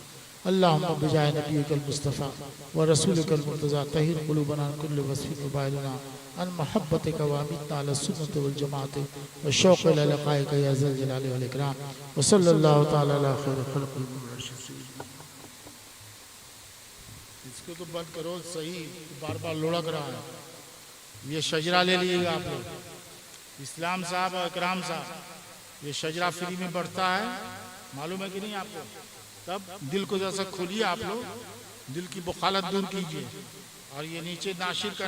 अल्लाहुम्मा बिजाय नबीकल मुस्तफ़ा व रसूलिकल मुर्तज़ा तहिर क़ुलूबना अन कुल्लि वस्फ़िन व बाइलना अन महब्बतिका व अमितना अला सुन्नति वल जमाअति व शौक़ इला लिक़ाइका या ज़ल जलाली वल इकराम व सल्लल्लाहु तआला अला खैरि ख़ल्क़िल मुरशद। इसको तो बंद करो, सही बार-बार लुढ़क रहा है। ये शजरा ले लीजिएगा आप लोग, इस्लाम साहब और इकराम साहब, ये शजरा फ्री में बढ़ता है, मालूम है कि नहीं आपको? तब दिल को जैसा खोलिए आप लोग, दिल की बुखालत दूर कीजिए। और ये नीचे नाशिर का